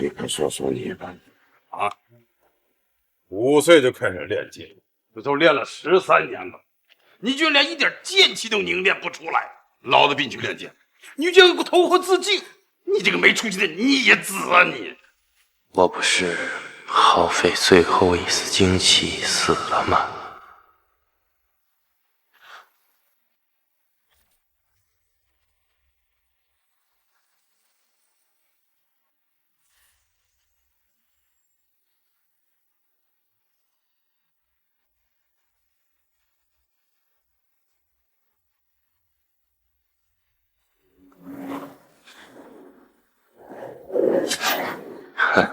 你快说说你吧。啊，5岁就开始练剑，这都练了13年了，你居然连一点剑气都凝练不出来！老子逼你去练剑，你居然给我投河自尽！你这个没出息的逆子啊你！我不是耗费最后一丝精气死了吗？哼，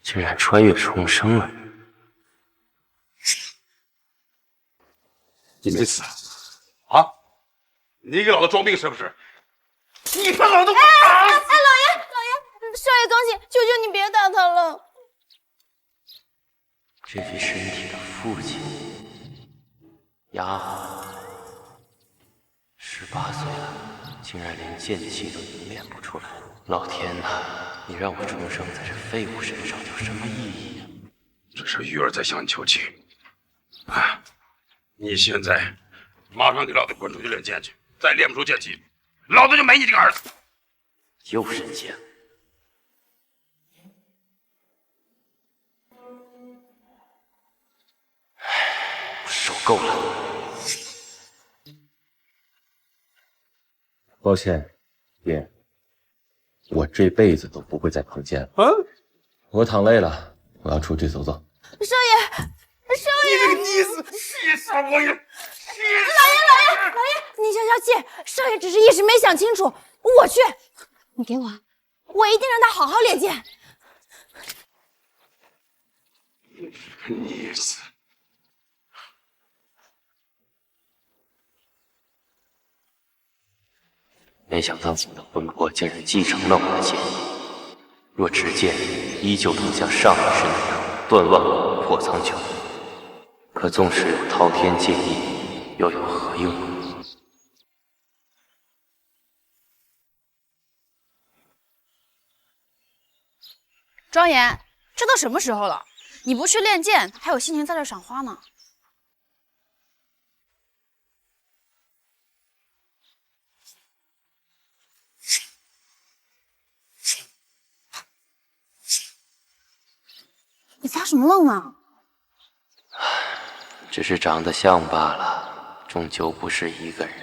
竟然穿越重生了！你没死啊？你给老子装病是不是？你把老子！老爷，少爷刚醒，求求你别打他了。这具身体的父亲，丫鬟，18岁了，竟然连剑气都凝练不出来。老天呐，你让我重生在这废物身上有什么意义呀？这是玉儿在向你求情。啊，你现在马上给老子滚出去练剑去，再练不出剑气，老子就没你这个儿子！又人剑。受够了！抱歉，爹，我这辈子都不会再碰剑了。我躺累了，我要出去走走。少爷，你这个逆子，气死我了！老爷，你消消气，少爷只是一时没想清楚。我去，你给我，我一定让他好好练剑。逆子。没想到我的魂魄竟然继承了我的剑意，若持剑依旧能像上一世那样断万物破苍穹，可纵使有滔天剑意，又有何用？庄严，这都什么时候了？你不去练剑，还有心情在这赏花呢？你发什么愣啊？只是长得像罢了，终究不是一个人。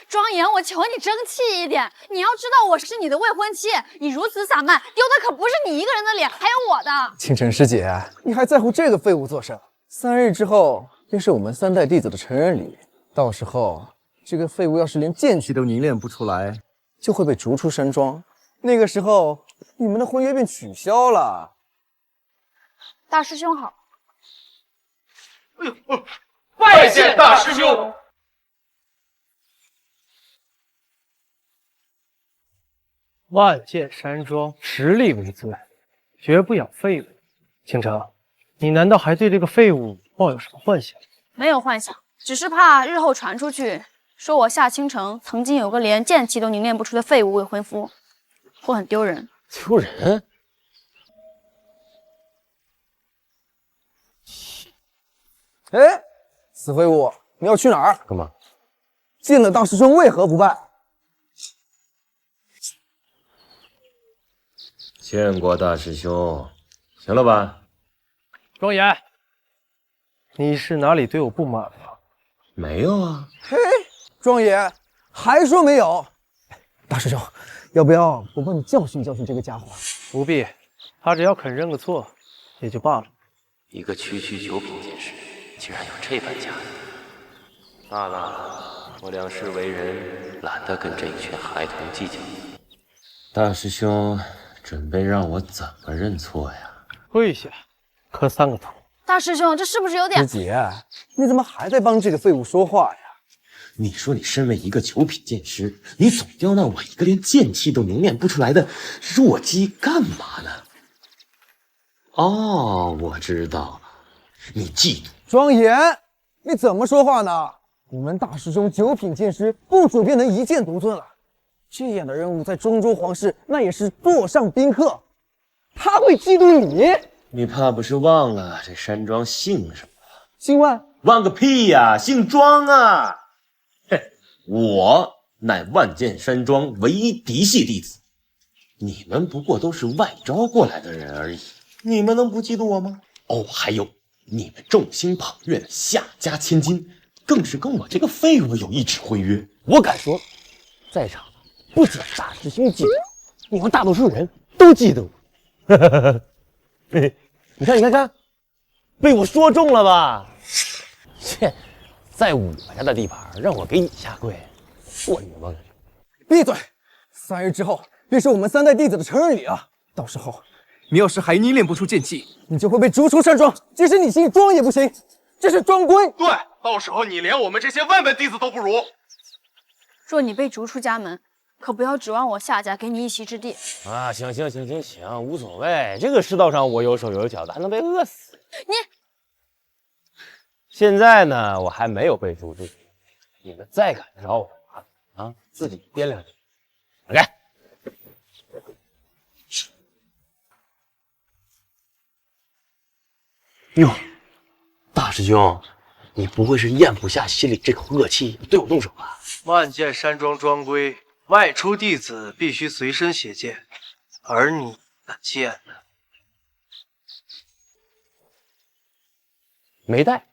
庄严，我求你争气一点！你要知道我是你的未婚妻，你如此散漫，丢的可不是你一个人的脸，还有我的。倾城师姐，你还在乎这个废物做甚？3日之后便是我们3代弟子的成人礼，到时候这个废物要是连剑气都凝练不出来，就会被逐出山庄。那个时候，你们的婚约便取消了。大师兄好。哎呦，拜见大师兄。万剑山庄实力为尊，绝不养废物。倾城，你难道还对这个废物抱有什么幻想？没有幻想，只是怕日后传出去，说我夏倾城曾经有个连剑气都凝练不出的废物未婚夫，会很丢人。丢人？哎，死废物，你要去哪儿？干嘛？见了大师兄为何不拜？见过大师兄，行了吧？庄严，你是哪里对我不满了？没有啊。嘿，庄严，还说没有？大师兄，要不要我帮你教训教训这个家伙？不必，他只要肯认个错，也就罢了。一个区9品剑士，竟然有这般家底。罢了，我两世为人，懒得跟这一群孩童计较。大师兄准备让我怎么认错呀？跪下，磕3个头。大师兄，这是不是有点……师姐，你怎么还在帮这个废物说话呀？你说你身为一个9品剑师，你总刁难我一个连剑气都凝练不出来的弱鸡干嘛呢？哦，我知道了，你嫉妒。庄严，你怎么说话呢？你们大师兄九品剑师，不久便能一剑独尊了。这样的任务在中州皇室那也是座上宾客，他会嫉妒你？你怕不是忘了这山庄姓什么？姓万？忘个屁呀！姓庄啊！嘿，我乃万剑山庄唯一嫡系弟子，你们不过都是外招过来的人而已，你们能不嫉妒我吗？哦，还有你们众星捧月的夏家千金，更是跟我这个废物有一纸婚约。我敢说，在场的不仅大师兄嫉妒，你们大多数人都嫉妒。你看，被我说中了吧？切，在我家的地盘让我给你下跪，我冤枉了。闭嘴！3日之后便是我们3代弟子的成人礼了，到时候你要是还捏练不出剑气，你就会被逐出山庄，即使你姓庄也不行，这是庄规。对，到时候你连我们这些万本弟子都不如。若你被逐出家门，可不要指望我夏家给你一席之地。啊，行，无所谓。这个世道上我有手有脚的，还能被饿死？你现在呢，我还没有被逐出，你们再敢招我啊，自己掂量着。来。哟，大师兄，你不会是咽不下心里这口恶气，对我动手吧？万剑山庄庄规，外出弟子必须随身携剑，而你的剑呢？没带。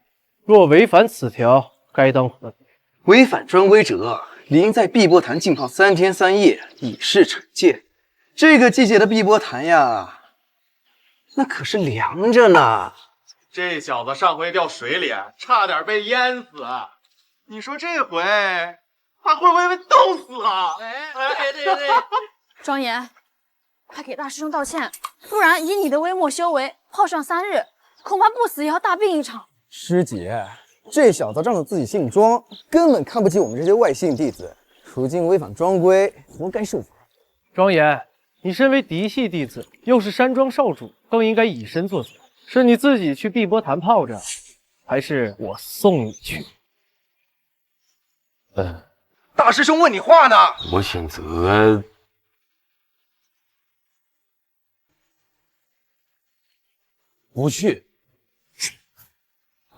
若违反此条，该当何罪？违反专规者，理应在碧波潭浸泡3天3夜，以示惩戒。这个季节的碧波潭呀，那可是凉着呢。这小子上回掉水里，差点被淹死。你说这回他会不会被冻死啊？对。庄严，快给大师兄道歉，不然以你的微末修为，泡上3日，恐怕不死也要大病一场。师姐，这小子仗着自己姓庄，根本看不起我们这些外姓弟子，如今违反庄规，活该受罚。庄严，你身为嫡系弟子，又是山庄少主，更应该以身作则。是你自己去碧波潭泡着，还是我送你去？大师兄问你话呢。我选择不去。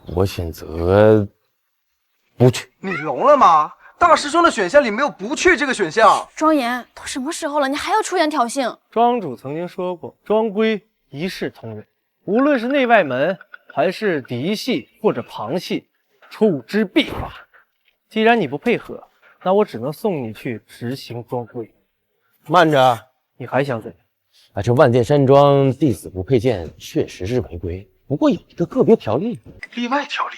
我选择不去。你聋了吗？大师兄的选项里没有不去这个选项。庄严，都什么时候了，你还要出言挑衅？庄主曾经说过，庄规一视同仁，无论是内外门，还是嫡系或者旁系，处之必罚。既然你不配合，那我只能送你去执行庄规。慢着，你还想怎样？啊，这万剑山庄弟子不配剑确实是违规，不过有一个个别条例。例外条例，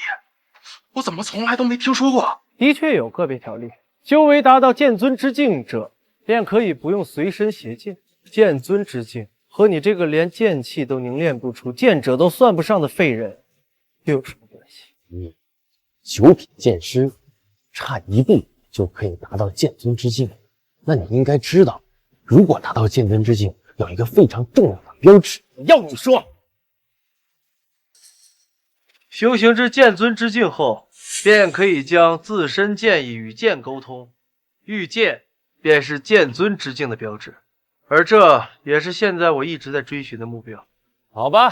我怎么从来都没听说过？的确有个别条例，修为达到剑尊之境者，便可以不用随身携剑。剑尊之境和你这个连剑气都凝练不出、剑者都算不上的废人，又有什么关系？你9品剑师，差一步就可以达到剑尊之境，那你应该知道，如果达到剑尊之境，有一个非常重要的标志。要你说，修行至剑尊之境后，便可以将自身剑意与剑沟通，遇剑便是剑尊之境的标志，而这也是现在我一直在追寻的目标。好吧，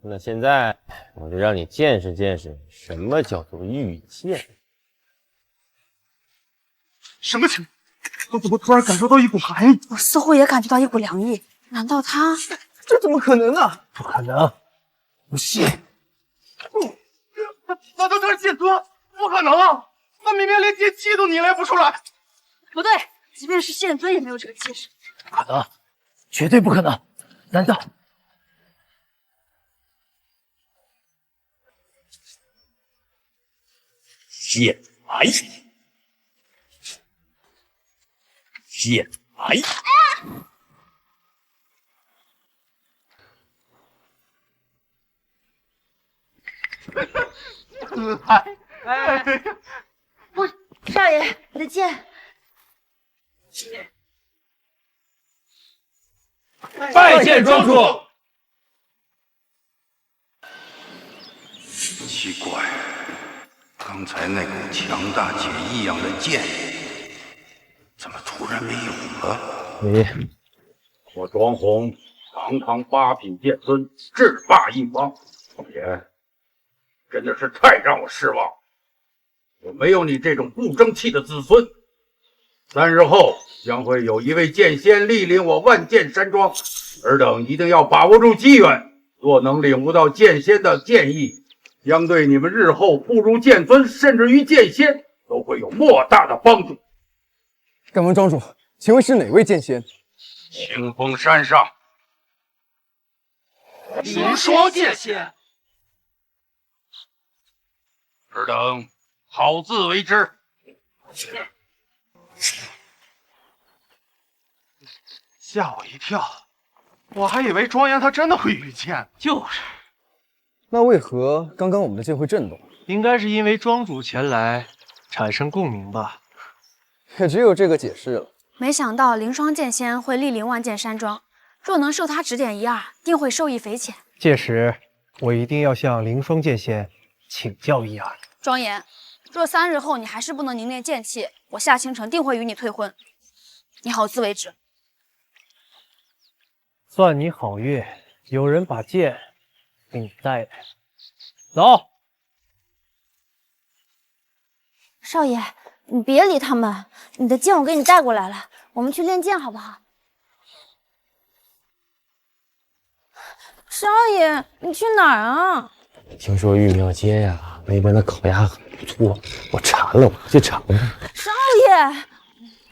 那现在我就让你见识见识什么叫做遇剑。什么情况？我怎么突然感受到一股寒意？我似乎也感觉到一股凉意，难道他……这怎么可能呢？不可能，不信。难道他是剑尊？不可能啊！他明明连剑气都凝练不出来。不对，即便是剑尊也没有这个气势。不可能，绝对不可能！难道……剑来！剑来！少爷，你的剑。拜见庄主。奇怪，他刚才那股强大且异样的剑意，怎么突然没有了？我庄红堂堂8品剑尊，制霸一方，也真的是太让我失望。我没有你这种不争气的子孙。3日后将会有一位剑仙莅临我万剑山庄，尔等一定要把握住机缘。若能领悟到剑仙的剑意，将对你们日后步入剑尊，甚至于剑仙，都会有莫大的帮助。敢问庄主，请问是哪位剑仙？清风山上，灵霜剑仙。尔等好自为之。吓我一跳，我还以为庄严他真的会遇剑。就是，那为何刚刚我们的剑会震动？应该是因为庄主前来产生共鸣吧。也只有这个解释了。没想到凌霜剑仙会莅临万剑山庄，若能受他指点一二，定会受益匪浅。届时我一定要向凌霜剑仙请教一二。庄严，若3日后你还是不能凝练剑气，我夏倾城定会与你退婚。你好自为之。算你好运，有人把剑给你带来。走。少爷，你别理他们，你的剑我给你带过来了，我们去练剑好不好？少爷，你去哪儿啊？听说玉庙街呀，那边的烤鸭很不错，我馋了，我去尝尝。少爷，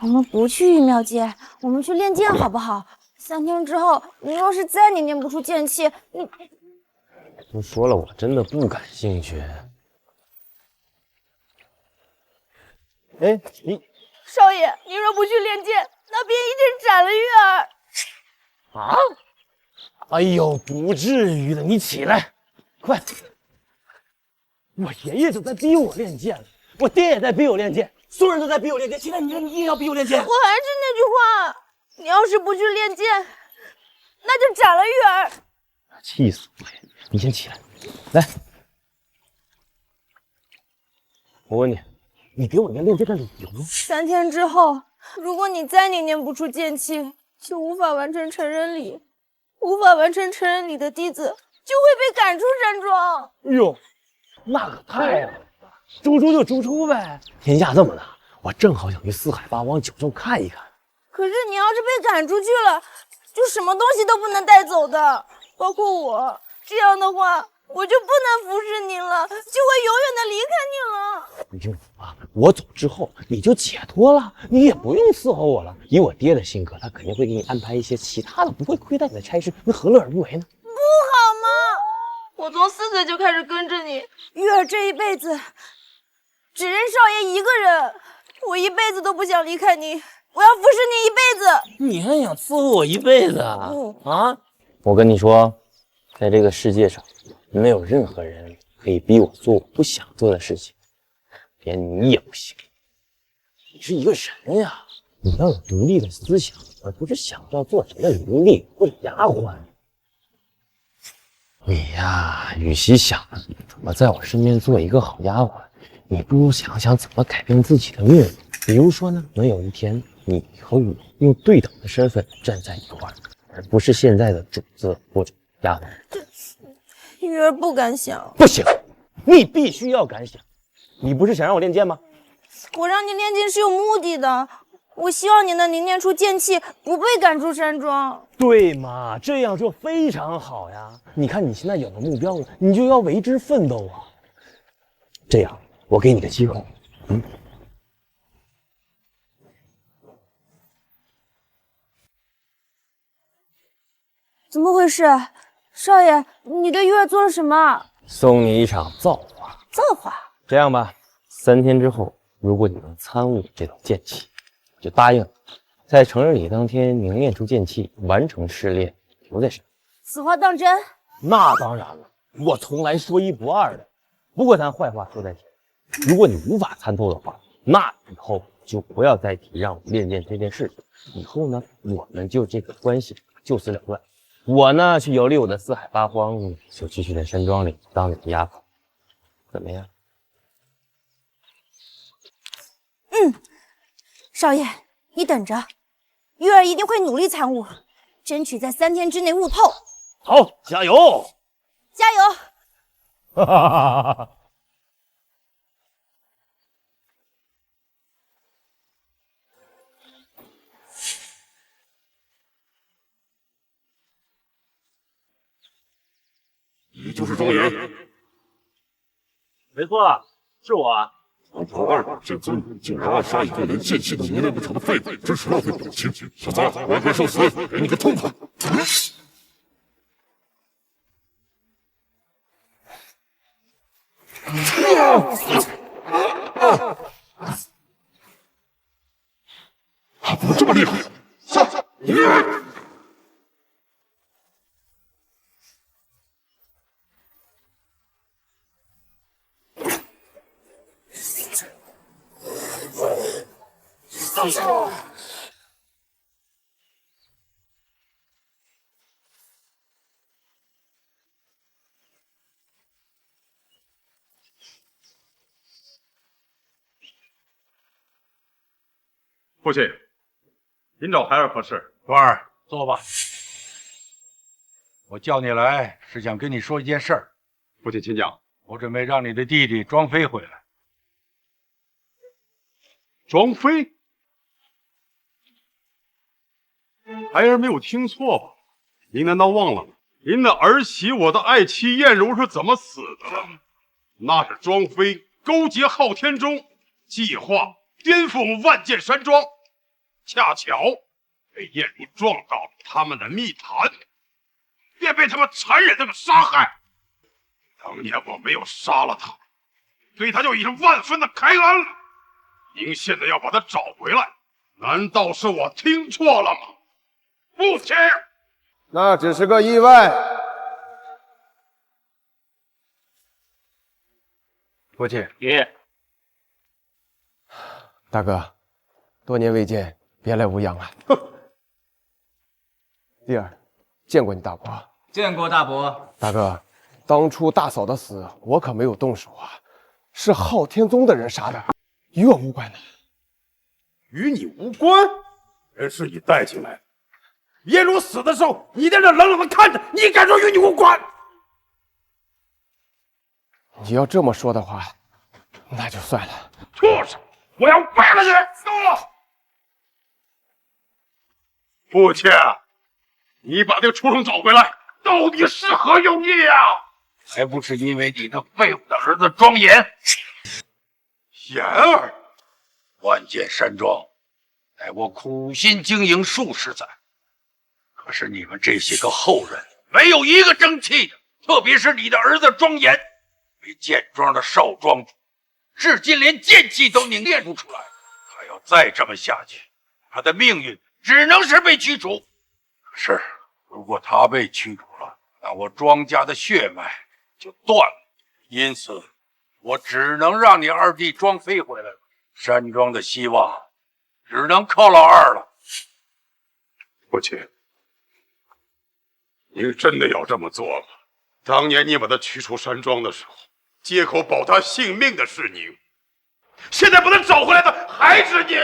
我们不去玉庙街，我们去练剑好不好？3天之后，你若是再凝练不出剑气，你都说了，我真的不感兴趣。哎，你少爷，你若不去练剑，那便一定斩了玉儿。啊？哎呦，不至于的，你起来，快！我爷爷都在逼我练剑了，我爹也在逼我练剑，所有人都在逼我练剑，现在你硬要逼我练剑。我还是那句话，你要是不去练剑，那就斩了玉儿。气死我了！你先起来，来，我问你，你给我一个练剑的理由。3天之后，如果你再凝练不出剑气，就无法完成成人礼，无法完成成人礼的弟子就会被赶出山庄。哎呦，那可太好了，逐出就逐出呗。天下这么大，我正好想去四海八荒九州看一看。可是你要是被赶出去了，就什么东西都不能带走的，包括我。这样的话，我就不能服侍你了，就会永远的离开你了。你听我啊，我走之后你就解脱了，你也不用伺候我了。以我爹的性格，他肯定会给你安排一些其他的不会亏待你的差事，你何乐而不为呢？不好吗？我从4岁就开始跟着你，玉儿这一辈子只认少爷一个人，我一辈子都不想离开你，我要服侍你一辈子。你还想伺候我一辈子啊？啊！我跟你说，在这个世界上，没有任何人可以逼我做我不想做的事情，连你也不行。你是一个人呀，你要有独立的思想，而不是想要做谁的奴隶或者丫鬟。你呀，与其想怎么在我身边做一个好丫鬟，你不如想想怎么改变自己的命运。比如说呢，能有一天你和我用对等的身份站在一块儿，而不是现在的主子或者丫鬟。玉儿不敢想。不行，你必须要敢想。你不是想让我练剑吗？我让你练剑是有目的的，我希望你能凝练出剑气，不被赶出山庄。对嘛，这样就非常好呀。你看你现在有了目标了，你就要为之奋斗啊。这样，我给你个机会，怎么回事？少爷，你对玉儿做了什么？送你一场造化。造化？这样吧，3天之后，如果你能参悟这种剑气，我就答应在成人礼当天凝练出剑气，完成试炼，留在身上。此话当真？那当然了，我从来说一不二的。不过咱坏话说在前，如果你无法参透的话，那以后就不要再提让我练剑这件事情。以后呢，我们就这个关系就此了断。我呢去游历我的四海八荒，就继续在山庄里当你的丫鬟，怎么样？少爷，你等着，玉儿一定会努力参悟，争取在3天之内悟透。好，加油！加油！哈哈哈哈哈！你就是庄严？没错，是我。老二剑尊竟然暗杀一个连剑气都凝练不成的废物，真是浪费表情！小子，我会受死，给你个痛快！怎么这么厉害？下你！父亲，您找孩儿何事？端儿，坐吧。我叫你来是想跟你说一件事儿。父亲，请讲。我准备让你的弟弟庄飞回来。庄飞？孩儿没有听错吧？您难道忘了您的儿媳，我的爱妻燕如是怎么死的了？那是庄飞勾结昊天宗，计划颠覆我们万剑山庄，恰巧被燕如撞到了他们的密谈，便被他们残忍的给杀害。当年我没有杀了他，对他就已经万分的开恩了。您现在要把他找回来，难道是我听错了吗？父亲，那只是个意外。父亲，爷，大哥，多年未见，别来无恙啊。弟儿，见过你大伯。见过大伯。大哥，当初大嫂的死，我可没有动手啊，是昊天宗的人杀的，与我无关的。与你无关？人是你带进来的。燕如死的时候，你在这冷冷的看着，你敢说与你无关？你要这么说的话，那就算了。畜生！我要败了你！走了。父亲，你把这个畜生找回来，到底是何用意啊？还不是因为你那废物的儿子庄严。言儿，万剑山庄，乃我苦心经营数十载，可是你们这些个后人，没有一个争气的。特别是你的儿子庄严，为剑庄的少庄主，至今连剑气都凝练不出来。他要再这么下去，他的命运只能是被驱逐。可是，如果他被驱逐了，那我庄家的血脉就断了。因此，我只能让你二弟庄飞回来了。山庄的希望只能靠老二了。父亲，您真的要这么做吗？当年你把他驱出山庄的时候，借口保他性命的是您，现在把他找回来的还是您。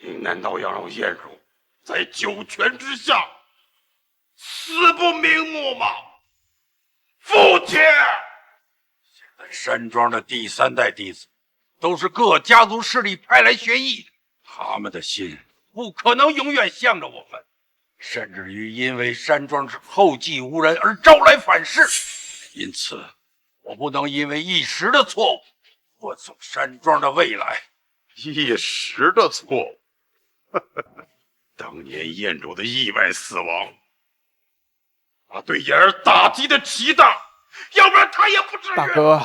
您难道要让燕如在九泉之下死不瞑目吗？父亲，现在山庄的第3代弟子都是各家族势力派来学艺的，他们的心不可能永远向着我们，甚至于因为山庄是后继无人而招来反噬。因此，我不能因为一时的错误断送山庄的未来。一时的错误。当年燕主的意外死亡，他对燕儿打击的极大，要不然他也不至于。大哥，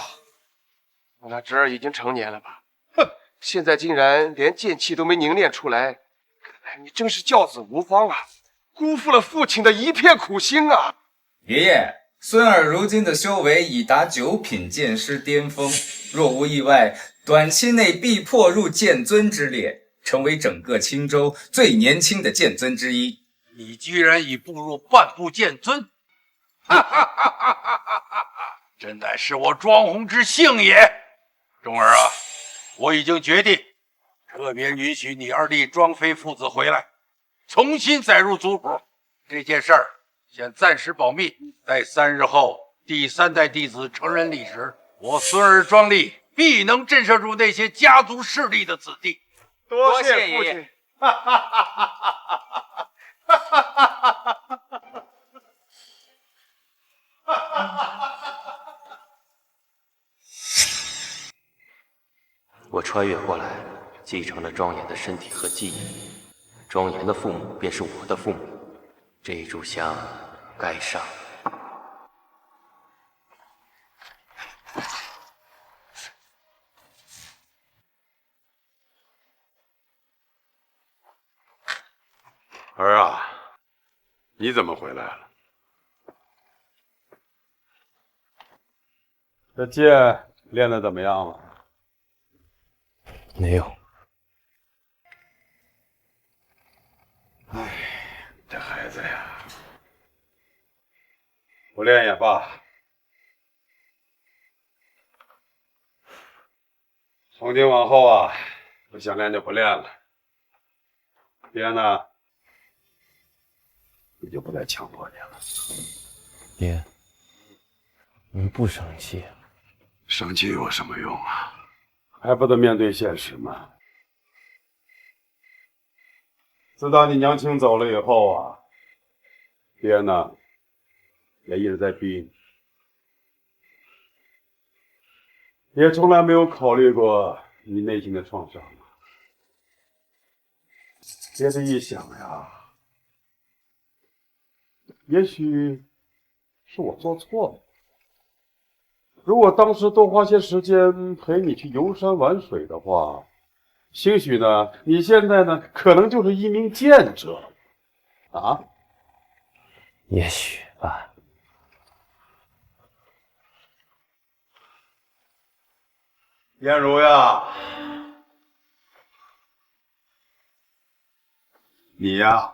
那侄儿已经成年了吧？哼，现在竟然连剑气都没凝练出来，看来你真是教子无方啊，辜负了父亲的一片苦心啊！爷爷，孙儿如今的修为已达9品剑师巅峰，若无意外，短期内必破入剑尊之列，成为整个青州最年轻的剑尊之一。你居然已步入半步剑尊，哈哈哈哈哈哈！真乃是我庄弘之幸也。钟儿啊，我已经决定特别允许你二弟庄妃父子回来，重新载入族谱。这件事儿先暂时保密，在3日后第3代弟子成人礼时，我孙儿庄立必能震慑住那些家族势力的子弟。多谢父亲。我穿越过来，继承了庄严的身体和记忆。庄严的父母便是我的父母，这一炷香该上。儿啊，你怎么回来了？这剑练得怎么样了？没有。哎，这孩子呀，不练也罢。从今往后啊，不想练就不练了。爹呢，也就不再强迫你了。爹，你不生气？生气有什么用啊？还不得面对现实吗？自打你娘亲走了以后啊，爹呢也一直在逼你，也从来没有考虑过你内心的创伤。爹这一想呀，也许是我做错了。如果当时多花些时间陪你去游山玩水的话，兴许呢，你现在呢，可能就是一名剑者，啊？也许吧。燕如呀，你呀，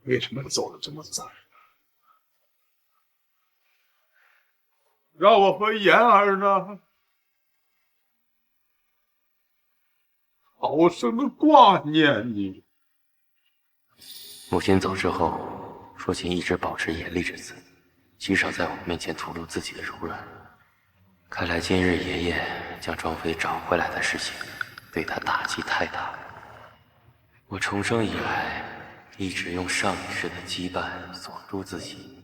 为什么走得这么早？让我和妍儿呢，好生的挂念你。母亲走之后，父亲一直保持严厉之姿，极少在我面前吐露自己的柔软。看来今日爷爷将庄妃找回来的事情，对他打击太大。我重生以来，一直用上一世的羁绊锁住自己，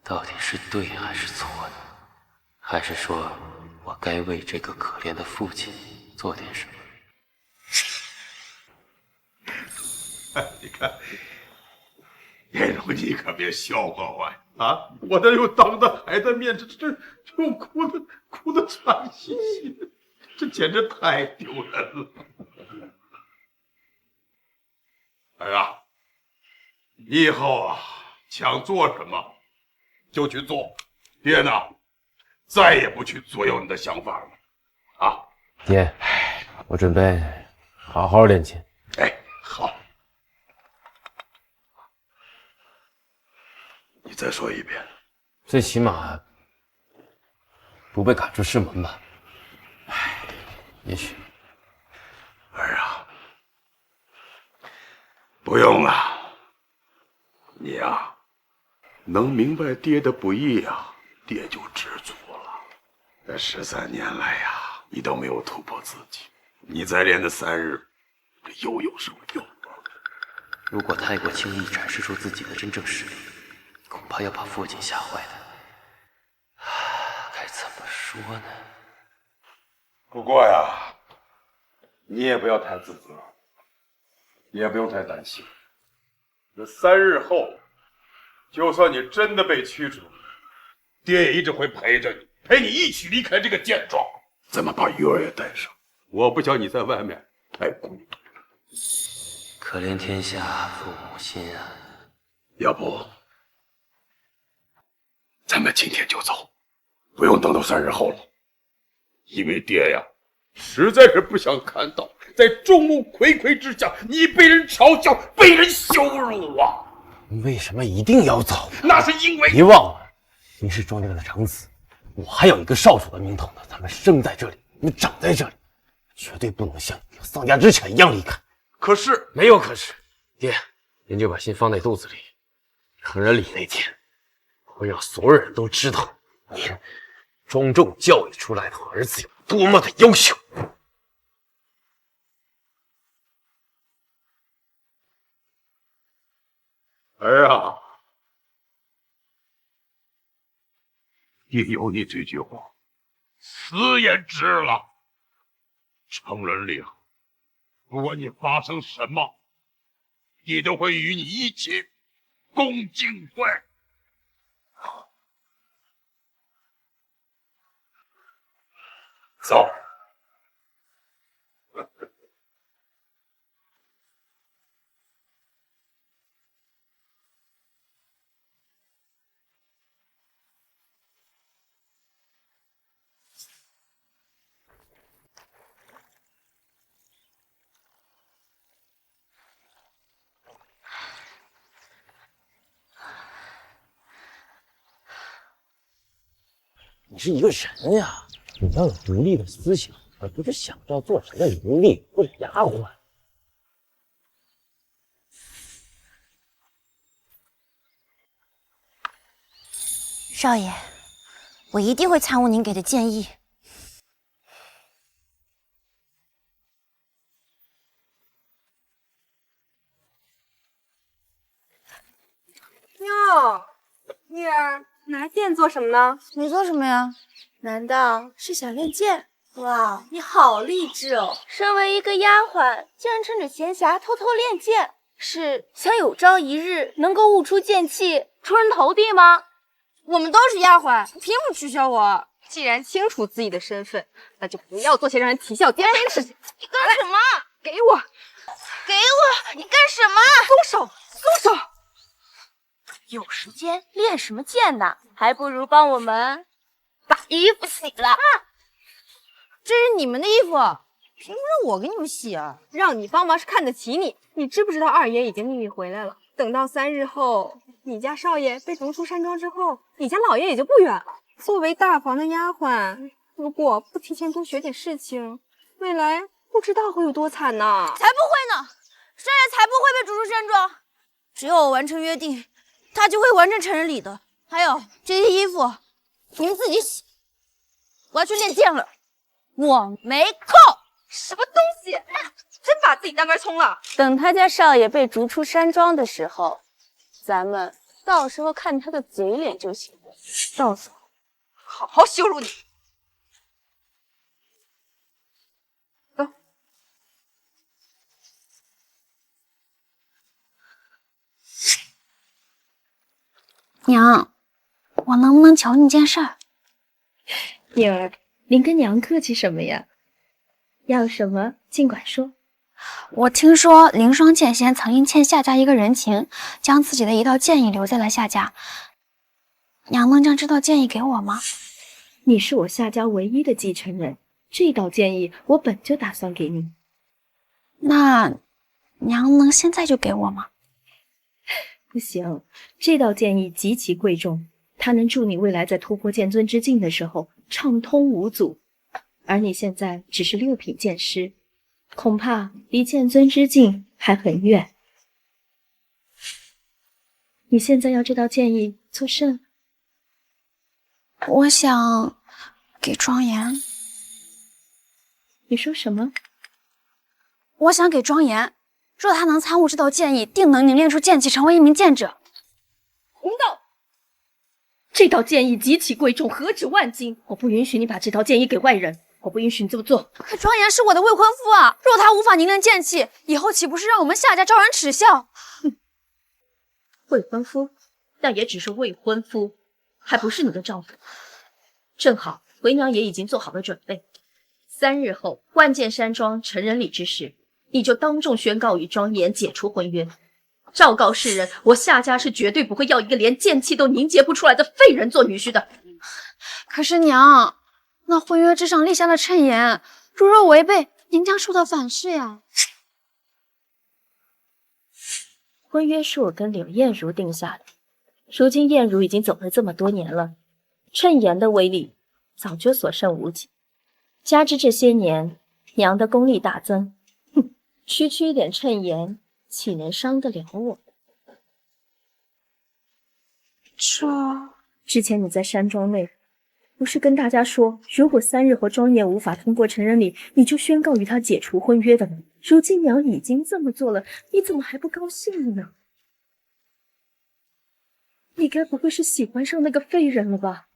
到底是对还是错呢？还是说我该为这个可怜的父亲做点什么？你看，燕如，你可别笑话我呀！啊，我这又当着孩子面，这又哭得喘吁吁的，这简直太丢人了。儿啊，你以后啊，想做什么就去做，爹呢，再也不去左右你的想法了。啊，爹，我准备好好练琴。哎，好。你再说一遍，最起码不被赶出师门吧。哎，也许。儿啊，不用了，你呀，能明白爹的不易呀，爹就知足了。这13年来呀，你都没有突破自己，你再练的3日，这又有什么用？如果太过轻易展示出自己的真正实力，恐怕要把父亲吓坏的。该怎么说呢？不过呀，你也不要太自责，也不用太担心。这3日后，就算你真的被驱逐，爹也一直会陪着你，陪你一起离开这个剑庄。咱们把玉儿也带上，我不想你在外面太孤独。可怜天下父母心啊！要不，咱们今天就走，不用等到3日后了。因为爹呀，实在是不想看到在众目睽睽之下，你被人嘲笑、被人羞辱啊！为什么一定要走？那是因为别忘了，你是庄家的长子，我还有一个少主的名头呢。咱们生在这里，你长在这里，绝对不能像你和丧家之犬一样离开。可是没有可是，爹，您就把心放在肚子里。成人礼那天，我会让所有人都知道您庄重教育出来的儿子有多么的优秀。儿啊，也有你这句话，死也值了。成人礼，不管你发生什么，爹都会与你一起共进退。走。你是一个人呀，你要有独立的思想，而不是想着做谁的奴隶或者丫鬟。少爷，我一定会参悟您给的建议。哟，玉儿，拿剑做什么呢？你做什么呀？难道是想练剑？哇，你好励志哦！身为一个丫鬟，竟然趁着闲暇偷偷练剑，是想有朝一日能够悟出剑气，出人头地吗？我们都是丫鬟，凭什么取笑我？既然清楚自己的身份，那就不要做些让人啼笑皆非的事情。你干什么？给我，给我！你干什么？松手，松手！有时间练什么剑呢？还不如帮我们把衣服洗了。这是你们的衣服，凭什么让我给你们洗啊？让你帮忙是看得起你。你知不知道二爷已经秘密回来了？等到3日后，你家少爷被逐出山庄之后，你家老爷也就不远了。作为大房的丫鬟，如果不提前多学点事情，未来不知道会有多惨呢。才不会呢，少爷才不会被逐出山庄。只有我完成约定，他就会完成成人礼的。还有这些衣服，你们自己洗。我要去练剑了，我没空。什么东西？真把自己当根葱了。等他家少爷被逐出山庄的时候，咱们到时候看他的嘴脸就行了。到时候好好羞辱你。走。娘，我能不能求你件事儿？女儿，您跟娘客气什么呀？要什么尽管说。我听说凌霜剑仙曾经欠夏家一个人情，将自己的一道剑意留在了夏家。娘能将这道剑意给我吗？你是我夏家唯一的继承人，这道剑意我本就打算给你。那娘能现在就给我吗？不行，这道剑意极其贵重，它能助你未来在突破剑尊之境的时候畅通无阻。而你现在只是6品剑师，恐怕离剑尊之境还很远。你现在要这道剑意做甚？我想给庄严。你说什么？我想给庄严，若他能参悟这道剑意，定能凝练出剑气，成为一名剑者。胡闹！这道剑意极其贵重，何止万金，我不允许你把这道剑意给外人。我不允许你这么做。可庄严是我的未婚夫啊，若他无法凝练剑气，以后岂不是让我们夏家招人耻笑？哼，未婚夫，但也只是未婚夫，还不是你的丈夫。正好，回娘也已经做好了准备。3日后，万剑山庄成人礼之时，你就当众宣告与庄严解除婚约，昭告世人，我夏家是绝对不会要一个连剑气都凝结不出来的废人做女婿的。可是娘，那婚约之上立下的谶言，如若违背，您将受到反噬呀。婚约是我跟柳燕如定下的，如今燕如已经走了这么多年了，谶言的威力早就所剩无几。加之这些年娘的功力大增，哼，区区一点谶言，岂能伤得了我？之前你在山庄内，不是跟大家说，如果3日后庄严无法通过成人礼，你就宣告与他解除婚约的吗？如今娘已经这么做了，你怎么还不高兴呢？你该不会是喜欢上那个废人了吧？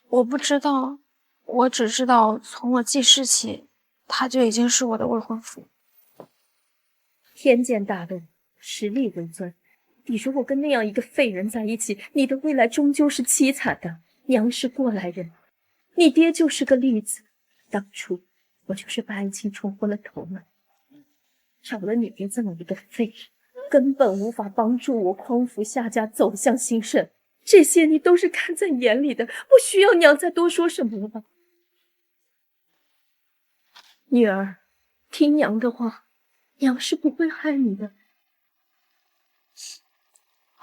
我不知道，我只知道从我记事起，他就已经是我的未婚夫。天见大论，实力为尊。你如果跟那样一个废人在一起，你的未来终究是凄惨的。娘是过来人，你爹就是个例子。当初我就是被爱情冲昏了头脑，找了你爹这么一个废人，根本无法帮助我匡扶夏家走向兴盛。这些你都是看在眼里的，不需要娘再多说什么了吧？女儿，听娘的话，娘是不会害你的。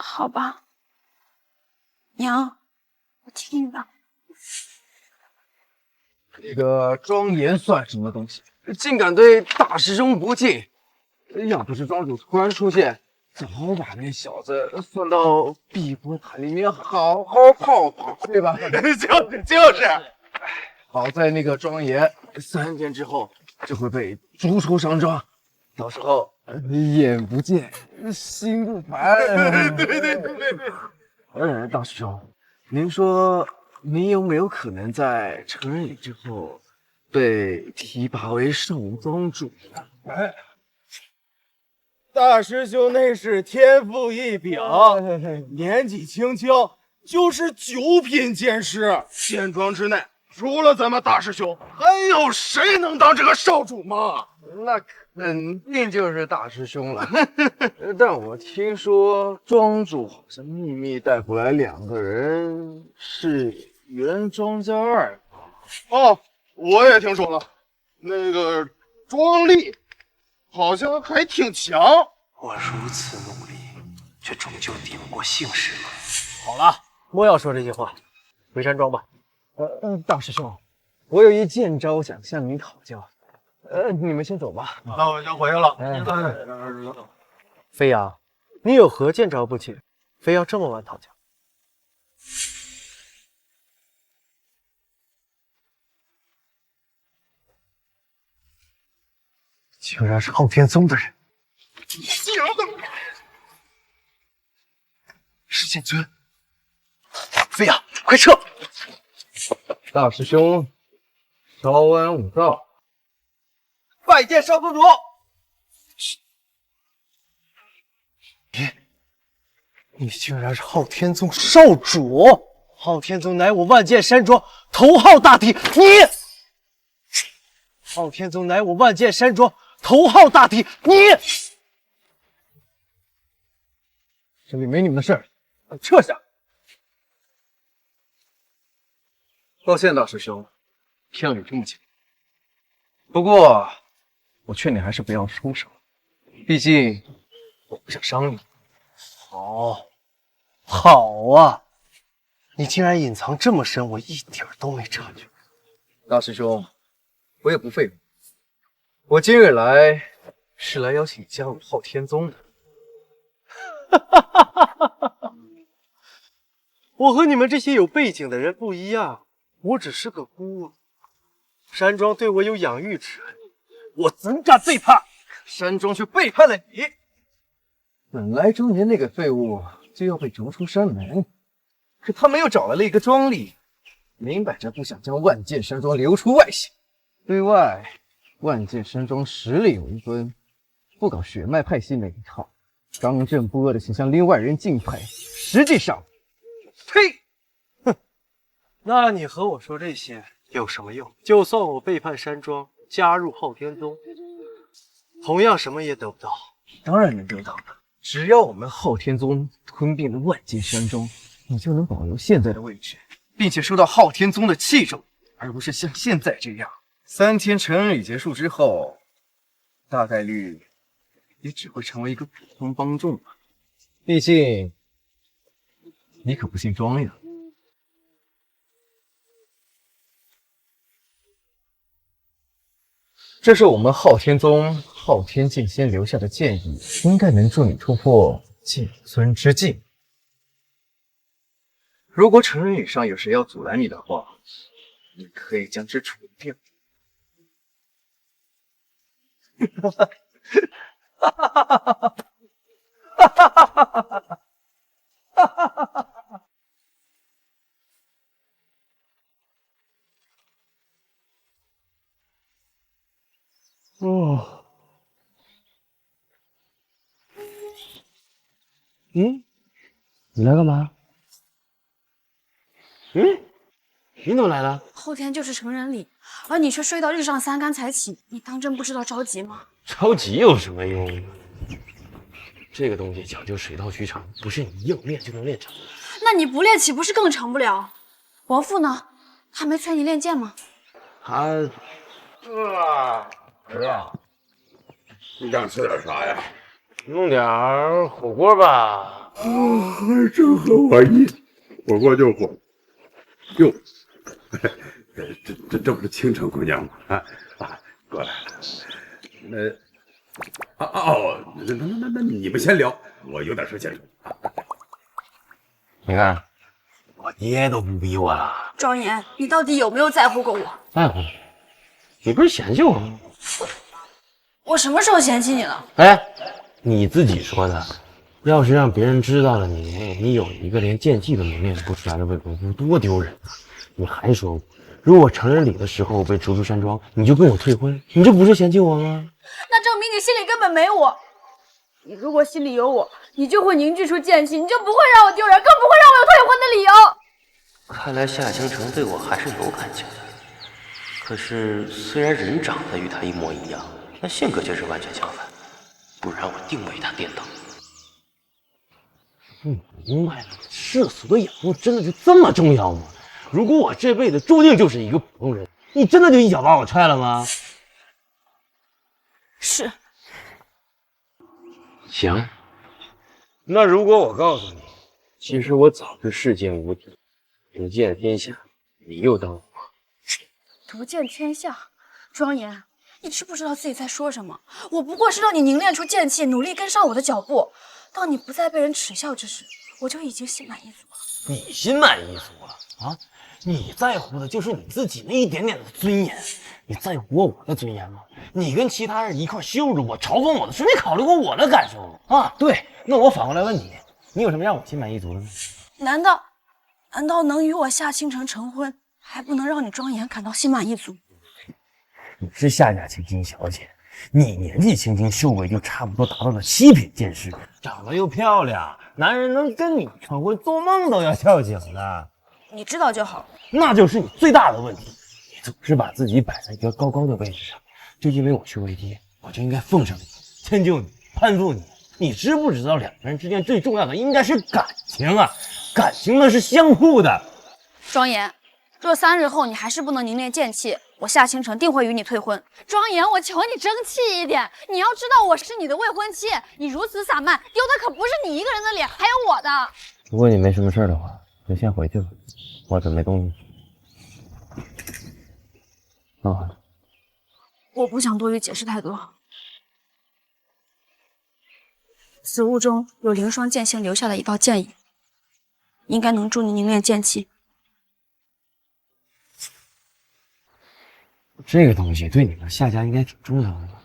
好吧，娘，我听你的。这个庄严算什么东西？竟敢对大师兄不敬！要不是庄主突然出现，早把那小子送到碧波潭里面好好泡泡，对吧？就是。好在那个庄严3天之后就会被逐出山庄，到时候眼不见心不烦。对。大师兄，您说您有没有可能在成人礼之后被提拔为圣宗主呢？哎，大师兄那是天赋异禀，年纪轻轻就是9品剑师，县庄之内除了咱们大师兄，还有谁能当这个少主吗？那肯定就是大师兄了。但我听说庄主好像秘密带回来2个人，是原庄家2个。哦，我也听说了，那个庄丽好像还挺强。我如此努力，却终究抵不过姓氏了。好了，莫要说这些话，回山庄吧。大师兄，我有一剑招想向您讨教。你们先走吧。那我先回去了。飞扬，你有何剑招不起，非要这么晚讨教？竟然是昊天宗的人！是剑尊！飞扬，快撤！大师兄，稍安勿躁。拜见少宗主。你竟然是昊天宗少主！昊天宗乃我万剑山庄头号大敌，昊天宗乃我万剑山庄头号大敌，这里没你们的事儿，撤下。抱歉，大师兄，骗了你这么久。不过，我劝你还是不要出手，毕竟我不想伤你。好啊！你竟然隐藏这么深，我一点都没察觉。大师兄，我也不废话，我今日来是来邀请你加入昊天宗的。我和你们这些有背景的人不一样，我只是个孤儿。山庄对我有养育之恩，我怎敢背叛？山庄却背叛了你。本来庄严那个废物就要被逐出山门，可他们又找来了一个庄丽，明摆着不想将万剑山庄流出外县。对外，万剑山庄实力为尊，不搞血脉派系那一套，刚正不阿的想向另外人敬佩，实际上，呸！哼，那你和我说这些有什么用？就算我背叛山庄，加入昊天宗，同样什么也得不到。当然能得到的，只要我们昊天宗吞并了万剑山庄，你就能保留现在的位置，并且受到昊天宗的器重，而不是像现在这样，3天成人礼结束之后，大概率也只会成为一个普通帮众吧。毕竟，你可不姓庄呀。这是我们昊天宗昊天剑仙留下的剑意，应该能助你突破剑尊之境。如果成人礼上有谁要阻拦你的话，你可以将之除掉。哈哈哈哈哈哈哈！哈哈哈哈哈哈！哈哈哈哈！哦，你来干嘛？你怎么来了？后天就是成人礼，而你却睡到日上三竿才起，你当真不知道着急吗？着急有什么用？这个东西讲究水到渠成，不是你硬练就能练成的。那你不练岂不是更成不了？伯父呢？他没催你练剑吗？他，儿子，你想吃点啥呀？弄点火锅吧。还真合我意，火锅就火。哟，这不是青城姑娘吗？过来了。那你们先聊，我有点事先说。你看，我爹都不逼我了。庄严，你到底有没有在乎过我？在乎？你不是嫌弃我吗？我什么时候嫌弃你了？哎，你自己说的。要是让别人知道了你有一个连剑气都凝练不出来的未婚夫，多丢人啊！你还说我，如果成人礼的时候被逐出山庄，你就跟我退婚，你这不是嫌弃我吗？那证明你心里根本没我。你如果心里有我，你就会凝聚出剑气，你就不会让我丢人，更不会让我有退婚的理由。看来夏倾城对我还是有感情的。可是虽然人长得与他一模一样，但性格却是完全相反，不然我定为他颠倒。明白了，世俗的眼光真的就这么重要吗？如果我这辈子注定就是一个普通人，你真的就一脚把我踹了吗？是。行，那如果我告诉你，其实我早就世间无敌，独见天下，你又当我？独见天下，庄严，你知不知道自己在说什么？我不过是让你凝练出剑气，努力跟上我的脚步。当你不再被人耻笑之时，我就已经心满意足了。你心满意足了啊？你在乎的就是你自己那一点点的尊严，你在乎我的尊严吗？你跟其他人一块羞辱我、嘲讽我的时候，你考虑过我的感受吗？啊，对，那我反过来问你，你有什么让我心满意足的呢？难道能与我夏倾城成婚，还不能让你庄严感到心满意足？你是夏家青青小姐，你年纪轻轻，修为就差不多达到了7品剑师，长得又漂亮，男人能跟你成婚，做梦都要笑醒的。你知道就好。那就是你最大的问题，你总是把自己摆在一个高高的位置上，就因为我修为低，我就应该奉承你、迁就你、攀附你。你知不知道两个人之间最重要的应该是感情啊？感情那是相互的。庄严，若3日后你还是不能凝练剑气，我夏倾城定会与你退婚。庄严，我求你争气一点！你要知道我是你的未婚妻，你如此散漫，丢的可不是你一个人的脸，还有我的。如果你没什么事的话，就先回去吧，我准备东西。我不想多余解释太多。此物中有凌霜剑仙留下的一道剑影，应该能助你凝练剑气。这个东西对你们夏家应该挺重要的吧？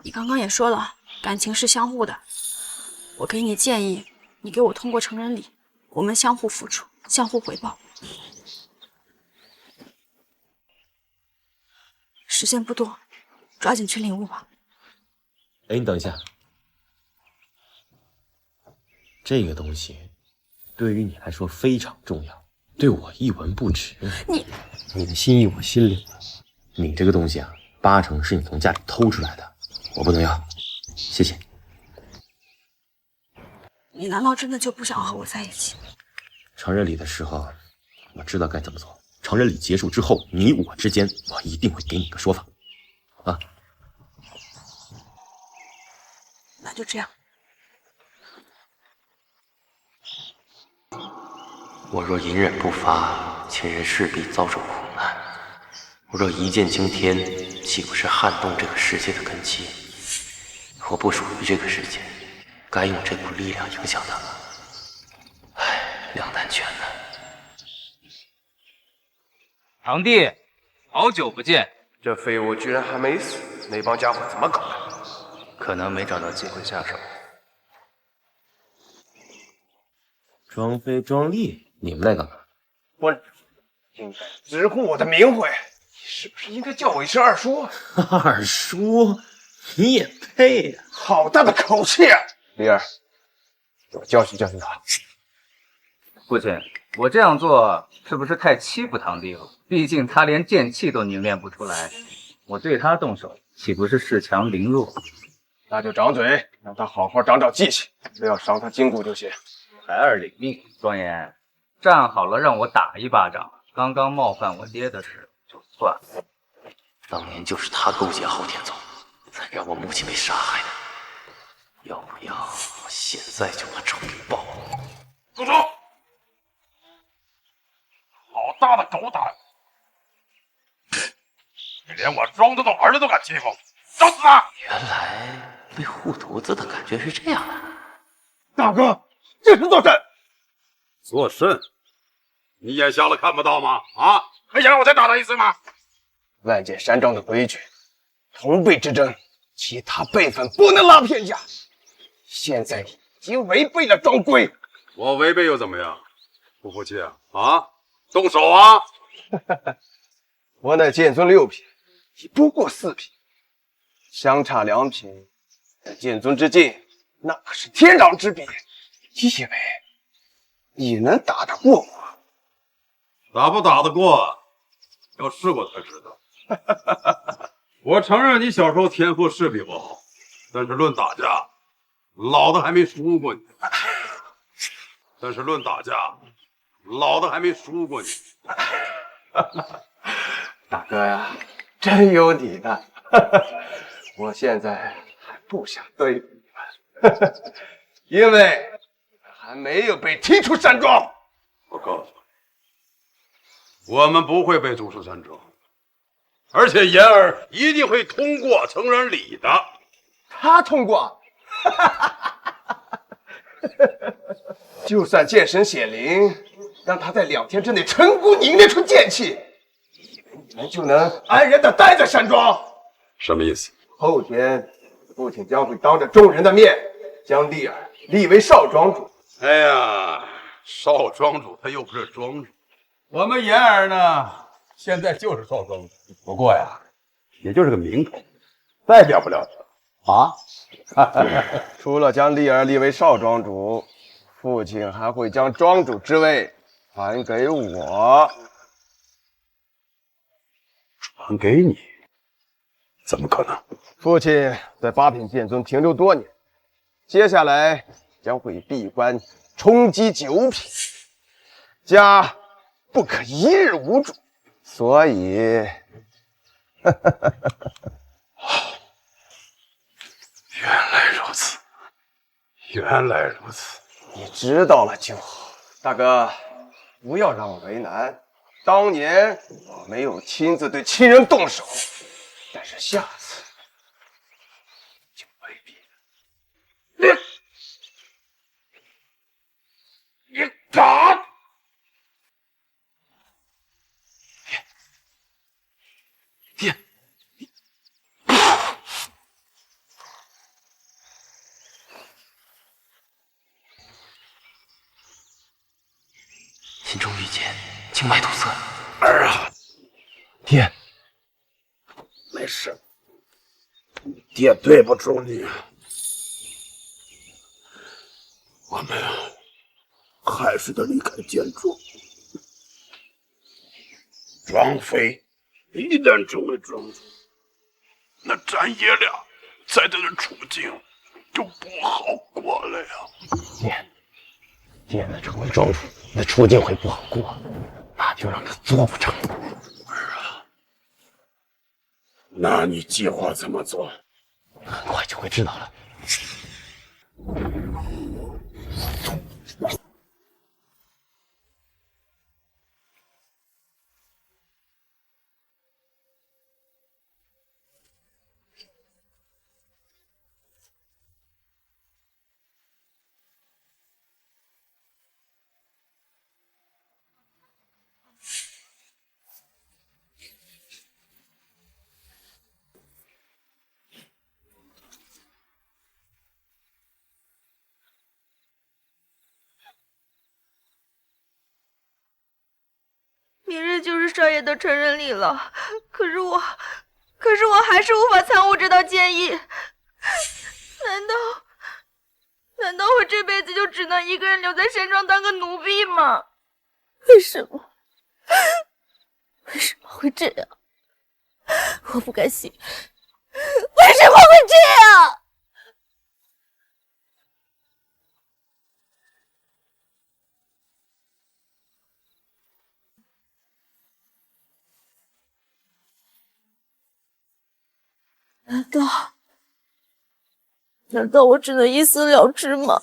你刚刚也说了，感情是相互的。我给你建议，你给我通过成人礼，我们相互付出，相互回报。时间不多，抓紧去领悟吧。哎，你等一下，这个东西对于你来说非常重要，对我一文不值。你的心意我心领了，你这个东西啊，8成是你从家里偷出来的，我不能要，谢谢。你难道真的就不想和我在一起？成人礼的时候，我知道该怎么做。成人礼结束之后，你我之间，我一定会给你个说法。啊，那就这样。我若隐忍不发，前人势必遭受苦难。若一剑惊天，岂不是撼动这个世界的根基？我不属于这个世界，该用这股力量影响他们。唉，两难全呢。堂弟，好久不见。这废物居然还没死，那帮家伙怎么搞的？可能没找到机会下手。装飞装厉，你们来干嘛？我应该直呼我的名讳，你是不是应该叫我一声二叔？二叔，你也配呀、好大的口气啊！李儿，给我教训教训他。父亲，我这样做是不是太欺负堂弟了？毕竟他连剑气都凝练不出来，我对他动手，岂不是恃强凌弱？那就掌嘴，让他好好长长记性，不要伤他筋骨就行。孩儿领命。庄严，站好了，让我打一巴掌。刚刚冒犯我爹的事就算了。当年就是他勾结昊天宗，才让我母亲被杀害的。要不要我现在就把仇给报了？住手！好大的狗胆！你连我庄子的儿子都敢欺负，找死啊！原来被护犊子的感觉是这样的。大哥，这是做甚？做甚？你眼瞎了看不到吗？啊，还想让我再打他一次吗？万剑山庄的规矩，同辈之争，其他辈分不能拉偏架。现在已经违背了庄规，我违背又怎么样？不服气啊？啊，动手啊！我乃剑尊6品，你不过4品，相差2品，在剑尊之境，那可是天壤之别。你以为你能打得过我？打不打得过，要试过才知道。我承认你小时候天赋是比我好，但是论打架，老子还没输过你。大哥呀，真有你的！我现在还不想对付你们，因为还没有被踢出山庄。我告诉你，我们不会被逐出山庄，而且言儿一定会通过成人礼的。他通过，就算剑神显灵，让他在2天之内成功凝练出剑气，你们就能安然的待在山庄？什么意思？后天，父亲将会当着众人的面将丽儿立为少庄主。哎呀，少庄主他又不是庄主，我们言儿呢，现在就是少庄主，不过呀，也就是个名头，代表不了他啊。除了将丽儿立为少庄主，父亲还会将庄主之位传给我。传给你？怎么可能？父亲在8品剑尊停留多年，接下来将会闭关冲击9品，家不可一日无主，所以，原来如此，原来如此。你知道了就好。大哥，不要让我为难。当年我没有亲自对亲人动手，但是下次就未必了。你敢！爹，心中遇见，静脉堵塞。儿啊，爹，没事，爹对不住你。我们还是得离开剑庄。庄妃一旦成为庄主，那咱爷俩在这的处境就不好过了呀。爹能成为庄主，那处境会不好过，那就让他做不成。儿啊，那你计划怎么做？很快就会知道了。明日就是少爷的成人礼了，可是我还是无法参悟这道剑意。难道我这辈子就只能一个人留在山庄当个奴婢吗？为什么会这样？我不甘心，为什么会这样？难道我只能一死了之吗？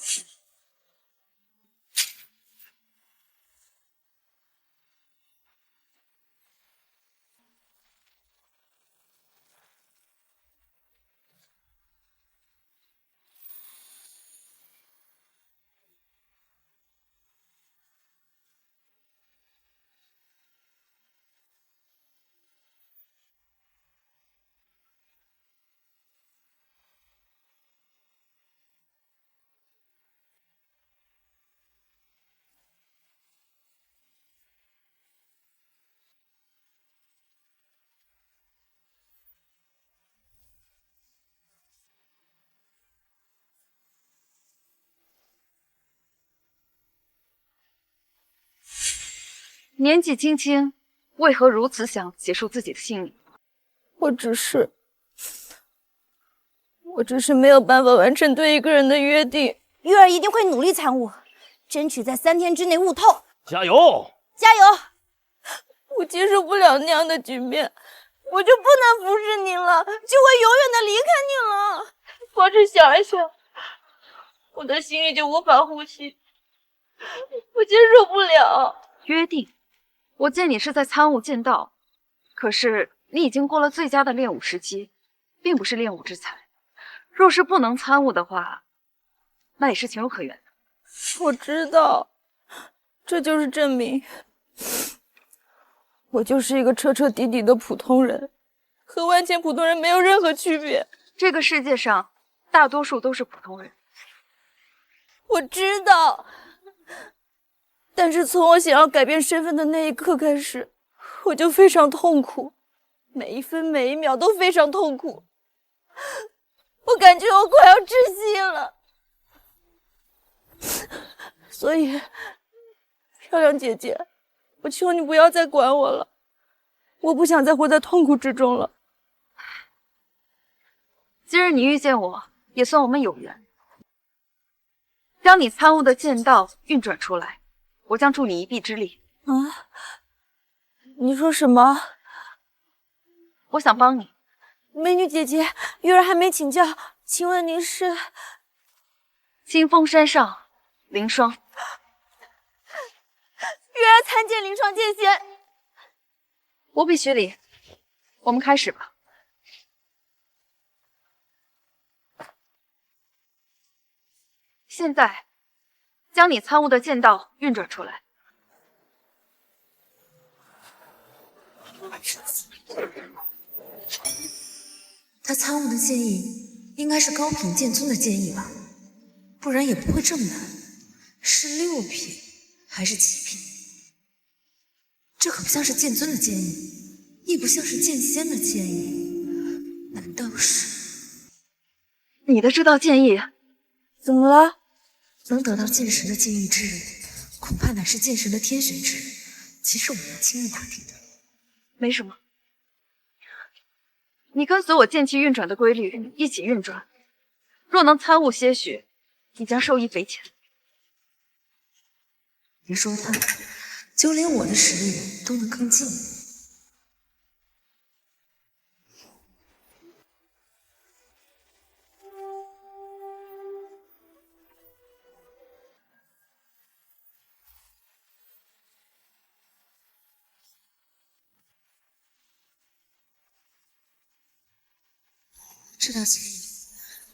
年纪轻轻，为何如此想结束自己的性命？我只是没有办法完成对一个人的约定。月儿一定会努力参悟，争取在3天之内悟透。加油！加油！我接受不了那样的局面，我就不能服侍你了，就会永远的离开你了。光是想一想，我的心里就无法呼吸，我接受不了。约定？我见你是在参悟剑道，可是你已经过了最佳的练武时期，并不是练武之才。若是不能参悟的话，那也是情有可原的。我知道，这就是证明，我就是一个彻彻底底的普通人，和万千普通人没有任何区别。这个世界上大多数都是普通人。我知道，但是从我想要改变身份的那一刻开始，我就非常痛苦，每一分每一秒都非常痛苦。我感觉我快要窒息了。所以，漂亮姐姐，我求你不要再管我了，我不想再活在痛苦之中了。今日你遇见我，也算我们有缘。将你参悟的剑道运转出来，我将助你一臂之力。啊？你说什么？我想帮你。美女姐姐，月儿还没请教，请问您是？清风山上凌霜。月儿参见凌霜剑仙。不必虚礼，我们开始吧。现在，将你参悟的剑道运转出来。他参悟的剑意应该是高品剑尊的剑意吧，不然也不会这么难。是6品还是7品？这可不像是剑尊的剑意，亦不像是剑仙的剑意，难道是？你的这道剑意怎么了？能得到剑神的剑意之人，恐怕乃是剑神的天选之人，岂是我能轻易打听的？没什么。你跟随我剑气运转的规律一起运转，若能参悟些许，你将受益匪浅。别说他，就连我的实力都能更进。这道剑意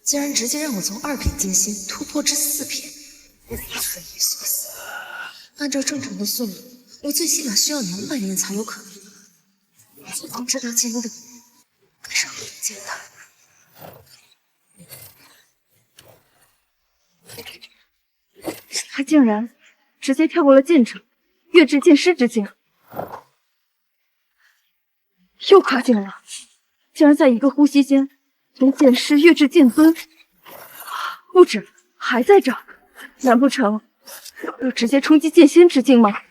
竟然直接让我从2品剑心突破至4品，匪夷所思。按照正常的速度，我最起码需要200年才有可能。自从这道剑意的该是何等简单。他竟然直接跳过了剑程，跃至剑师之境。又跨境了，竟然在一个呼吸间从剑师跃至剑尊。不止，还在这儿，难不成要直接冲击剑仙之境吗？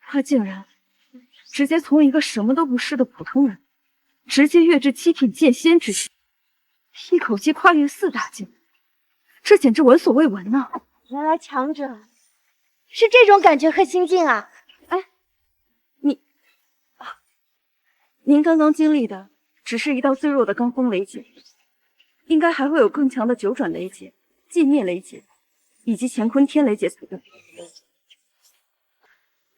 他竟然直接从一个什么都不是的普通人，直接跃至7品剑仙之境，一口气跨越4大境，这简直闻所未闻呐！原来强者是这种感觉和心境啊！哎，您刚刚经历的只是一道最弱的罡风雷劫，应该还会有更强的九转雷劫、寂灭雷劫以及乾坤天雷劫才对。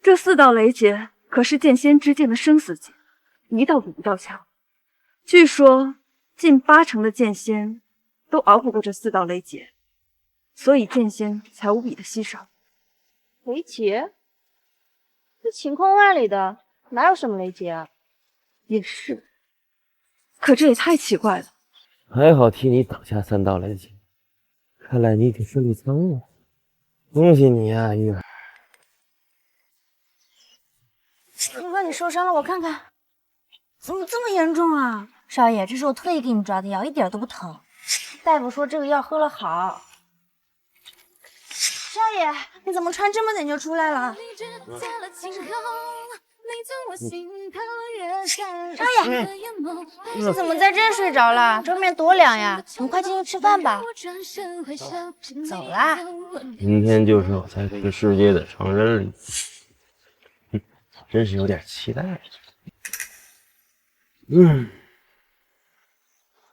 这4道雷劫可是剑仙之境的生死劫，一道比一道强。据说近80%的剑仙都熬不过这4道雷劫，所以剑仙才无比的稀少。雷劫？这晴空万里的，哪有什么雷劫啊？也是，可这也太奇怪了。还好替你挡下3道雷劫，看来你挺顺利参悟，恭喜你呀，玉儿。听说你受伤了，我看看，怎么这么严重啊？少爷，这是我特意给你抓的药，一点都不疼。大夫说这个药喝了好。少爷，你怎么穿这么点就出来了？少爷，你怎么在这睡着了？这外面多凉呀！我们快进去吃饭吧。走啦。今天就是我在这个世界的成人礼。真是有点期待。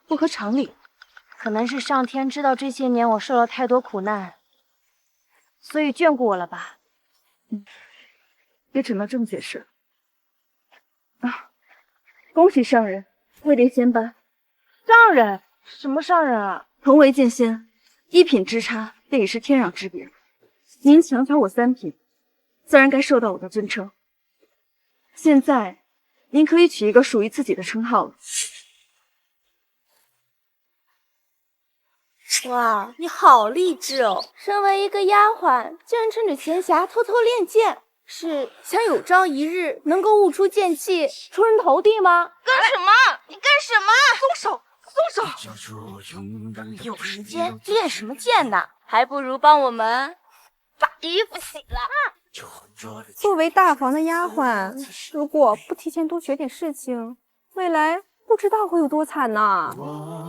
不合常理，可能是上天知道这些年我受了太多苦难，所以眷顾我了吧？也只能这么解释。恭喜上人，位列仙班。上人？什么上人啊？同为剑仙，1品之差，便已是天壤之别。您强抢我3品，自然该受到我的尊称。现在，您可以取一个属于自己的称号了。哇，你好励志哦！身为一个丫鬟，竟然趁着闲暇偷偷练剑，是想有朝一日能够悟出剑气，出人头地吗？干什么？你干什么？松手！有时间练什么剑呢？还不如帮我们把衣服洗了。作为大房的丫鬟，如果不提前多学点事情，未来不知道会有多惨呢。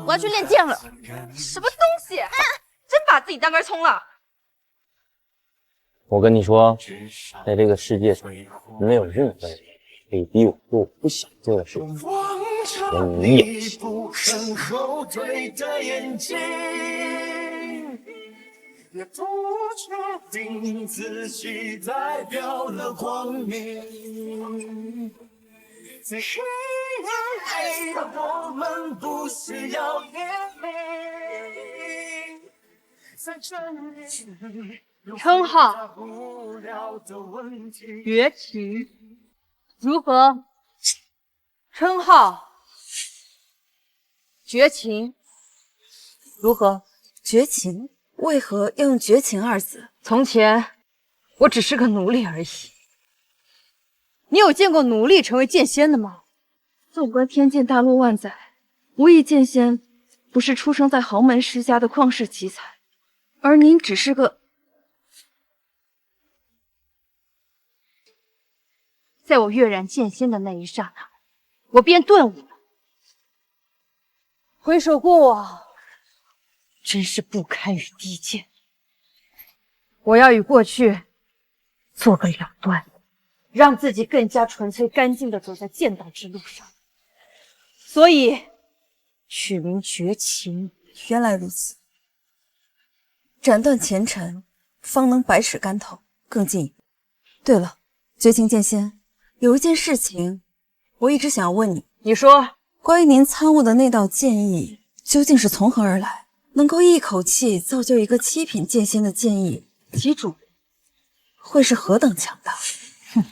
我要去练剑了。什么东西？真把自己当根葱了？我跟你说，在这个世界上，没有任何人可以逼我做我不想做的事情，连你也是。也不确定自己代表了光明，在黑暗里的我们不需要眼泪，在真理称号绝情如何？称号绝情如何？绝情？为何要用绝情2字？从前我只是个奴隶而已。你有见过奴隶成为剑仙的吗？纵观天界大陆万载，无一剑仙不是出生在豪门世家的旷世奇才，而您只是个……在我跃然剑仙的那一刹那，我便顿悟了。回首过往，真是不堪与低贱。我要与过去做个了断，让自己更加纯粹干净的走在剑道之路上。所以取名绝情。原来如此，斩断前尘，方能百尺竿头更进一步。对了，绝情剑仙，有一件事情我一直想要问你。你说，关于您参悟的那道剑意，究竟是从何而来？能够一口气造就一个7品剑仙的剑意，其主会是何等强大？哼！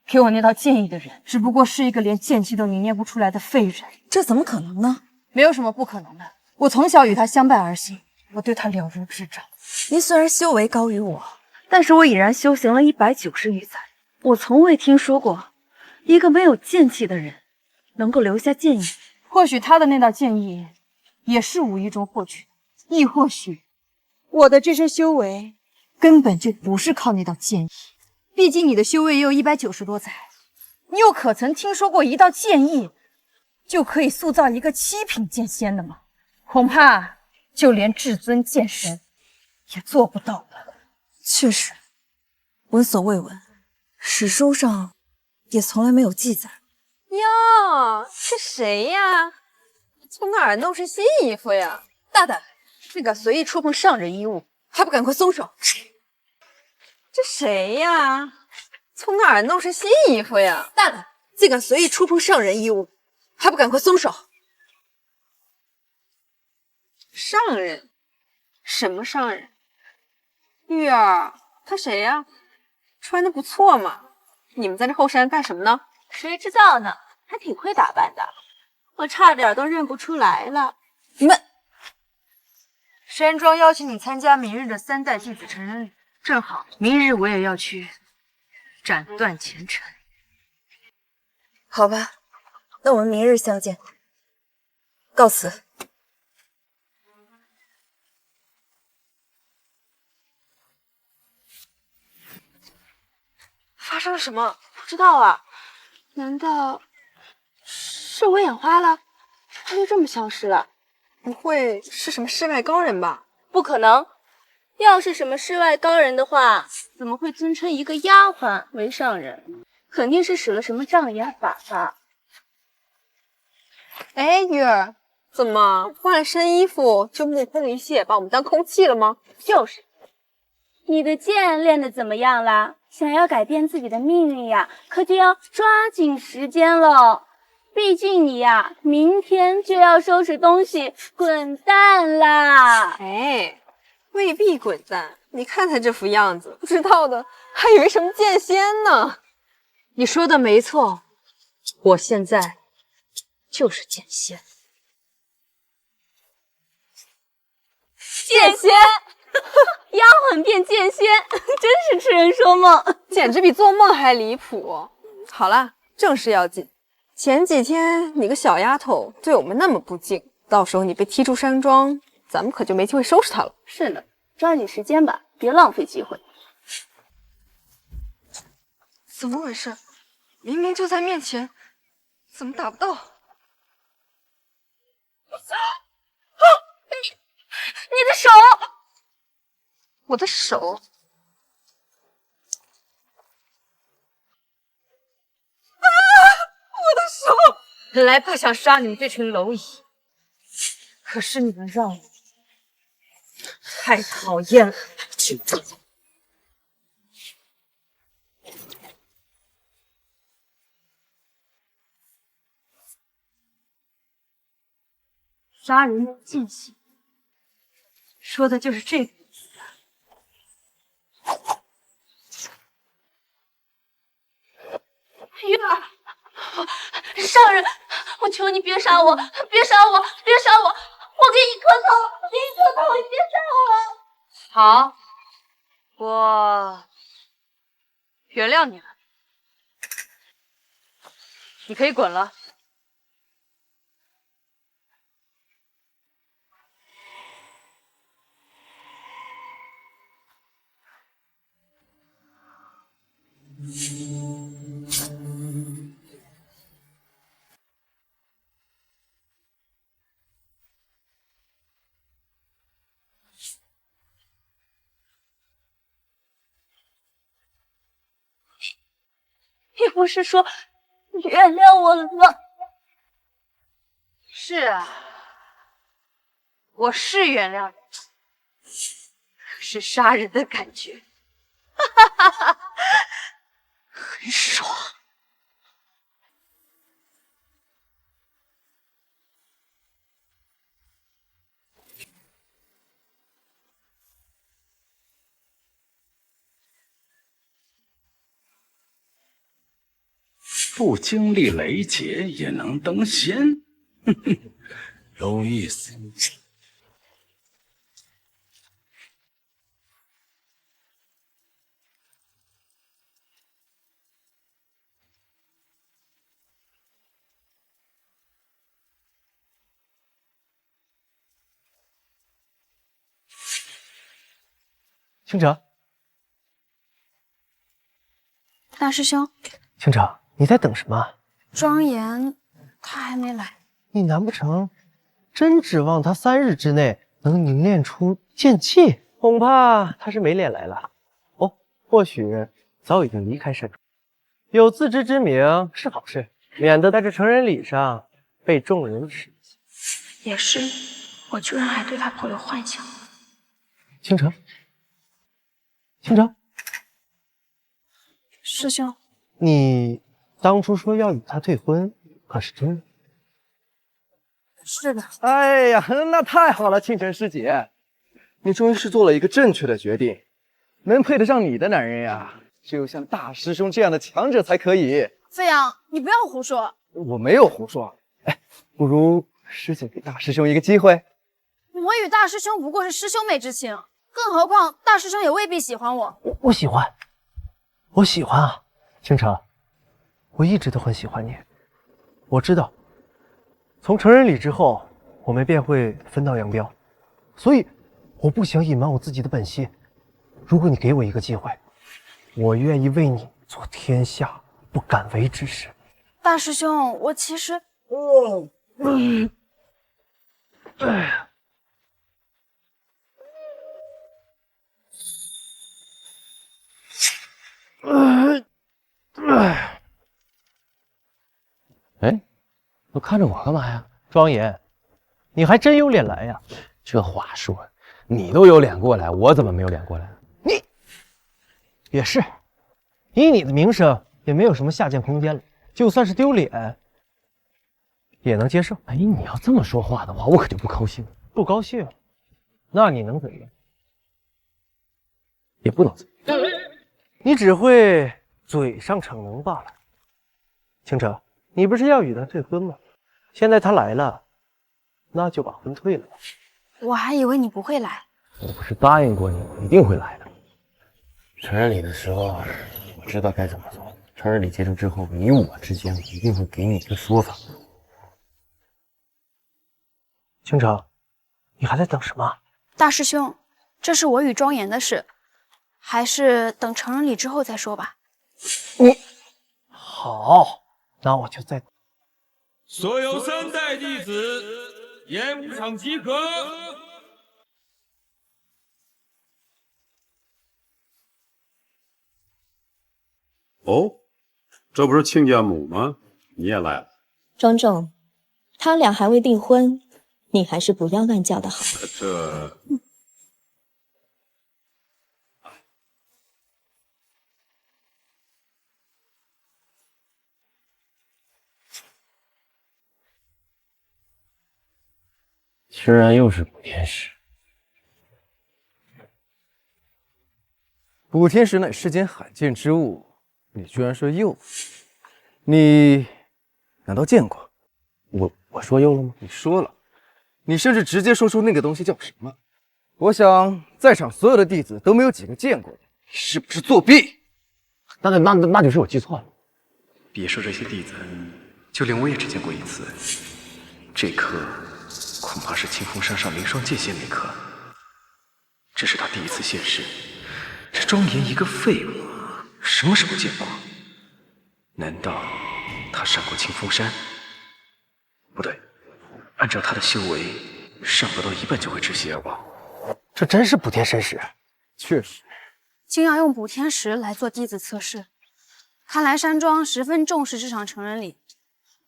给我那道剑意的人，只不过是一个连剑气都凝练不出来的废人。这怎么可能呢？没有什么不可能的。我从小与他相伴而行，我对他了如指掌。您虽然修为高于我，但是我已然修行了190余载，我从未听说过一个没有剑气的人能够留下剑意。或许他的那道剑意也是无意中获取的，亦或许我的这身修为根本就不是靠那道剑意。毕竟你的修为也有190多载，你又可曾听说过一道剑意就可以塑造一个7品剑仙的吗？恐怕就连至尊剑神也做不到了。确实，闻所未闻，史书上也从来没有记载。哟，这谁呀？从哪儿弄身新衣服呀？大胆，竟敢随意触碰上人衣物，还不赶快松手！这谁呀？从哪儿弄身新衣服呀？大胆，竟敢随意触碰上人衣物，还不赶快松手！上人？什么上人？玉儿，他谁呀？穿的不错嘛。你们在这后山干什么呢？谁知道呢？还挺会打扮的，我差点都认不出来了。你们，山庄邀请你参加明日的3代弟子成人礼，正好明日我也要去斩断前尘。好吧，那我们明日相见。告辞。发生了什么？不知道啊，难道是我眼花了？他就这么消失了？不会是什么世外高人吧？不可能，要是什么世外高人的话，怎么会尊称一个丫鬟为上人？肯定是使了什么障眼法吧。哎，玉儿，怎么换了身衣服就目空一切，把我们当空气了吗？就是。你的剑练得怎么样啦？想要改变自己的命运呀，可就要抓紧时间了。毕竟你呀，明天就要收拾东西滚蛋啦！哎，未必滚蛋。你看他这副样子，不知道的还以为什么剑仙呢。你说的没错，我现在就是剑仙。剑仙，丫鬟变剑仙，真是痴人说梦，简直比做梦还离谱。好了，正事要紧。前几天你个小丫头对我们那么不敬，到时候你被踢出山庄，咱们可就没机会收拾她了。是的，抓紧时间吧，别浪费机会。怎么回事？明明就在面前，怎么打不到？你的手！我的手！我的手！本来不想杀你们这群蝼蚁，可是你们让我太讨厌了。杀人的间隙，说的就是这个意思。玉儿，上人，我求你别杀我，别杀我，别杀我！我给你磕头，给你磕头，你别杀我！好，我原谅你了，你可以滚了。你不是说原谅我了吗？是啊，我是原谅你，可是杀人的感觉，爽。不经历雷劫也能登仙，哼哼，有意思。清晨，大师兄，清晨，你在等什么？庄严他还没来。你难不成真指望他3日之内能凝练出剑气？恐怕他是没脸来了。哦，或许早已经离开山庄。有自知之明是好事，免得在这成人礼上被众人耻笑。也是，我居然还对他抱有幻想。清晨，清晨，师兄，你当初说要与他退婚，可是真的？是的。哎呀，那太好了，清晨师姐，你终于是做了一个正确的决定。能配得上你的男人呀，只有像大师兄这样的强者才可以。飞扬，你不要胡说。我没有胡说。哎，不如师姐给大师兄一个机会。我与大师兄不过是师兄妹之情，更何况大师兄也未必喜欢我。我喜欢，我喜欢啊，清晨，我一直都很喜欢你。我知道，从成人礼之后，我们便会分道扬镳，所以我不想隐瞒我自己的本心。如果你给我一个机会，我愿意为你做天下不敢为之事。大师兄，我其实……哎，都看着我干嘛呀？庄严，你还真有脸来呀！这话说，你都有脸过来，我怎么没有脸过来？你也是，以你的名声，也没有什么下贱空间了。就算是丢脸，也能接受。哎，你要这么说话的话，我可就不高兴。不高兴？那你能怎样？也不能怎样。你只会嘴上逞能罢了。清晨，你不是要与他退婚吗？现在他来了，那就把婚退了吧。我还以为你不会来。我不是答应过你，我一定会来的。成人礼的时候，我知道该怎么做。成人礼结束之后，你我之间，我一定会给你一个说法。清晨，你还在等什么？大师兄，这是我与庄严的事，还是等成人礼之后再说吧。你好，那我就再。所有3代弟子，演武场集合。哦，这不是亲家母吗？你也来了。庄重，他俩还未订婚，你还是不要乱叫的好。这。居然又是补天石。补天石乃世间罕见之物，你居然说又？你难道见过？我说又了吗？你说了，你甚至直接说出那个东西叫什么。我想在场所有的弟子都没有几个见过的，你是不是作弊？那就是我记错了。别说这些弟子，就连我也只见过一次。这颗恐怕是清风山上凌霜剑仙那颗，这是他第一次现世。这庄严一个废物，什么时候见过？难道他上过清风山？不对，按照他的修为，上不到一半就会窒息而亡。这真是补天神石，确实。竟要用补天石来做弟子测试，看来山庄十分重视这场成人礼。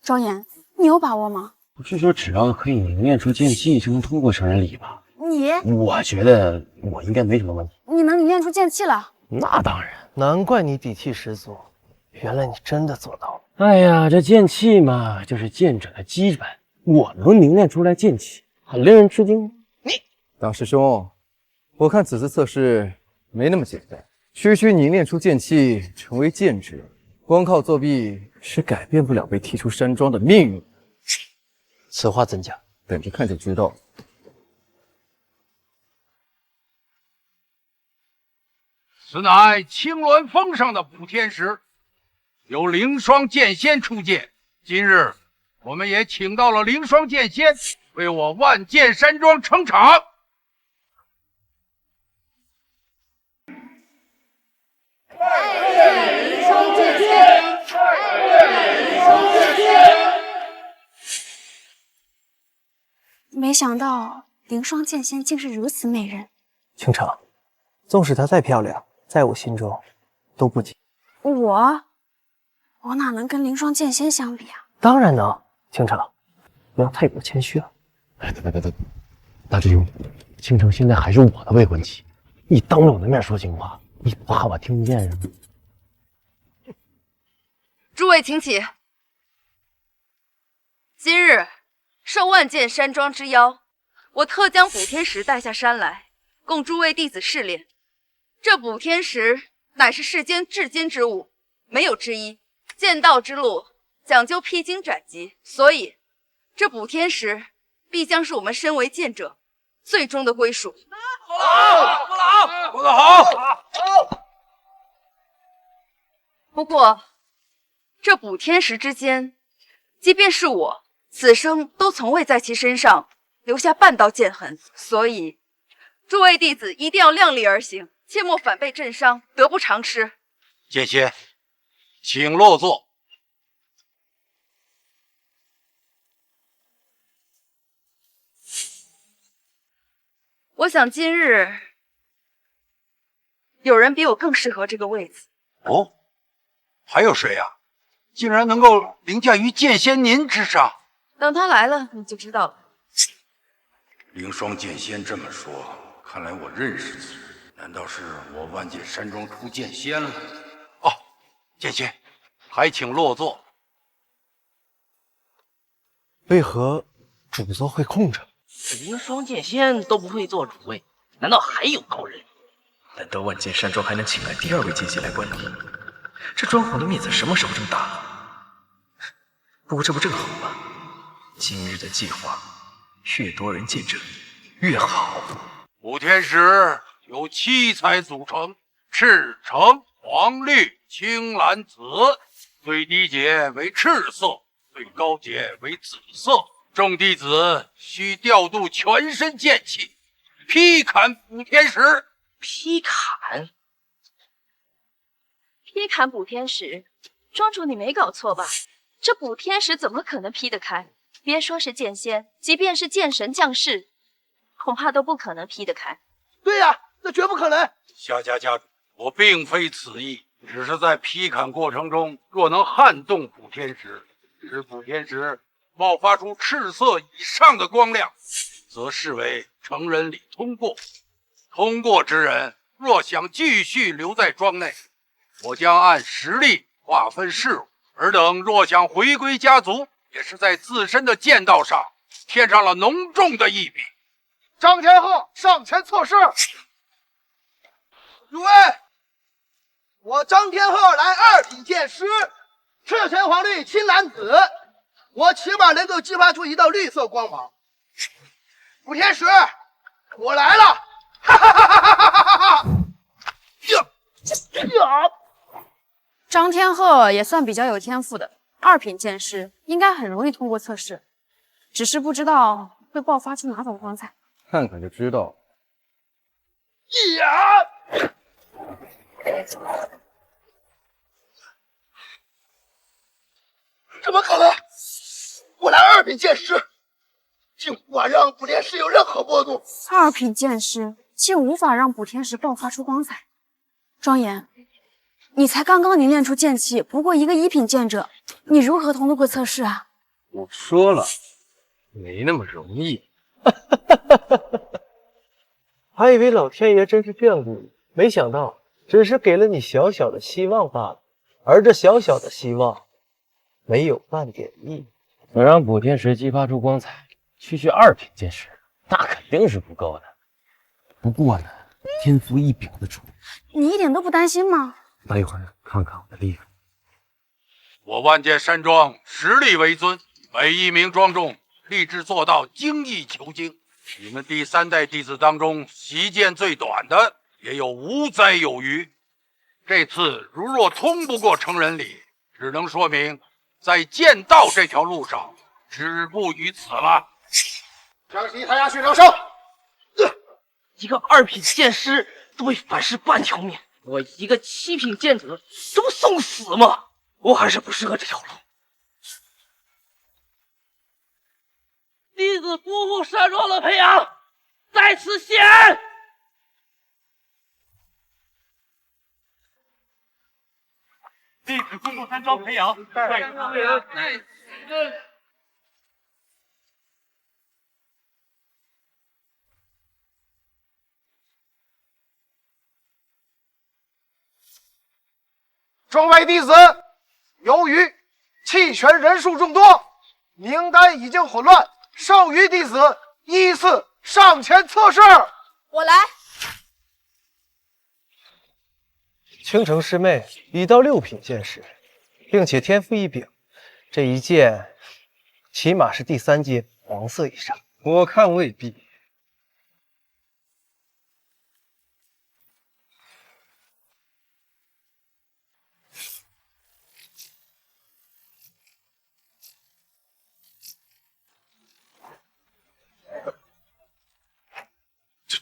庄严，你有把握吗？不是说只要可以凝练出剑气就能通过成人礼吗？我觉得我应该没什么问题。你能凝练出剑气了？那当然，难怪你底气十足。原来你真的做到了。哎呀，这剑气嘛，就是剑者的基本。我能凝练出来剑气，很令人吃惊。大师兄，我看此次测试没那么简单，区区凝练出剑气成为剑者，光靠作弊是改变不了被踢出山庄的命运。此话怎讲？等着看就知道了。此乃青鸾峰上的补天石，由凌霜剑仙出剑。今日我们也请到了凌霜剑仙为我万剑山庄撑场。凌霜剑仙，凌霜剑仙。没想到凌霜剑仙竟是如此美人。倾城，纵使她再漂亮，在我心中都不及。我哪能跟凌霜剑仙相比啊？当然能，倾城，不要太过谦虚了。等，大师兄，倾城现在还是我的未婚妻，你当着我的面说情话，你不怕我听不见是吗？诸位请起。今日受万剑山庄之邀，我特将补天石带下山来，供诸位弟子试炼。这补天石乃是世间至坚之物，没有之一。剑道之路讲究披荆斩棘，所以这补天石必将是我们身为剑者最终的归属。好，说得好，说得好。不过，这补天石之间，即便是我此生都从未在其身上留下半道剑痕，所以诸位弟子一定要量力而行，切莫反被震伤，得不偿失。剑仙，请落座。我想今日有人比我更适合这个位子。哦，还有谁呀？竟然能够凌驾于剑仙您之上？等他来了，你就知道了。凌霜剑仙这么说，看来我认识此人。难道是我万剑山庄出剑仙了？哦，剑仙，还请落座。为何主座会空着？凌霜剑仙都不会做主位，难道还有高人？难道万剑山庄还能请来第二位剑仙来观礼？这庄皇的面子什么时候这么大了？不过这不正好吗？今日的计划，越多人见证越好。补天石由7彩组成，赤、橙、黄、绿、青、蓝、紫，最低阶为赤色，最高阶为紫色。众弟子需调度全身剑气，劈砍补天石。劈砍？劈砍补天石，庄主你没搞错吧？这补天石怎么可能劈得开？别说是剑仙，即便是剑神降世，恐怕都不可能劈得开。对呀，那绝不可能。夏家家主，我并非此意，只是在劈砍过程中，若能撼动补天石，使补天石爆发出赤色以上的光亮，则视为成人礼通过。通过之人若想继续留在庄内，我将按实力划分事务；尔等若想回归家族，也是在自身的剑道上添上了浓重的一笔。张天鹤上前测试。诸位，我张天鹤来2品剑师，赤橙黄绿青蓝紫，我起码能够激发出一道绿色光芒。补天石，我来了！哈哈哈哈哈哈！张天鹤也算比较有天赋的，2品剑师应该很容易通过测试，只是不知道会爆发出哪种光彩。看看就知道。怎么可能？我来2品剑师，竟无法让补天石有任何波动。2品剑师竟无法让补天石爆发出光彩。庄严，你才刚刚凝练出剑气，不过一个1品剑者，你如何通过测试啊？我说了，没那么容易。还以为老天爷真是眷顾你，没想到只是给了你小小的希望罢了。而这小小的希望，没有半点意义。能让补天石激发出光彩，区区2品剑士，那肯定是不够的。不过呢，天赋异禀的主，你一点都不担心吗？待一会儿看看我的厉害。我万剑山庄实力为尊，每一名庄众立志做到精益求精。你们第3代弟子当中，习剑最短的也有无灾有余。这次如若通不过成人礼，只能说明在剑道这条路上止步于此了。将其抬下去疗伤。一个2品剑师都被反噬半条命，我一个7品剑者，这不送死吗？我还是不适合这条路。弟子辜负山庄的培养，在此谢恩。弟子辜负山庄培养，在此谢恩。众位弟子，由于弃权人数众多，名单已经混乱，剩余弟子依次上前测试。我来。倾城师妹已到6品剑士，并且天赋异禀，这一剑起码是第3阶黄色以上。我看未必。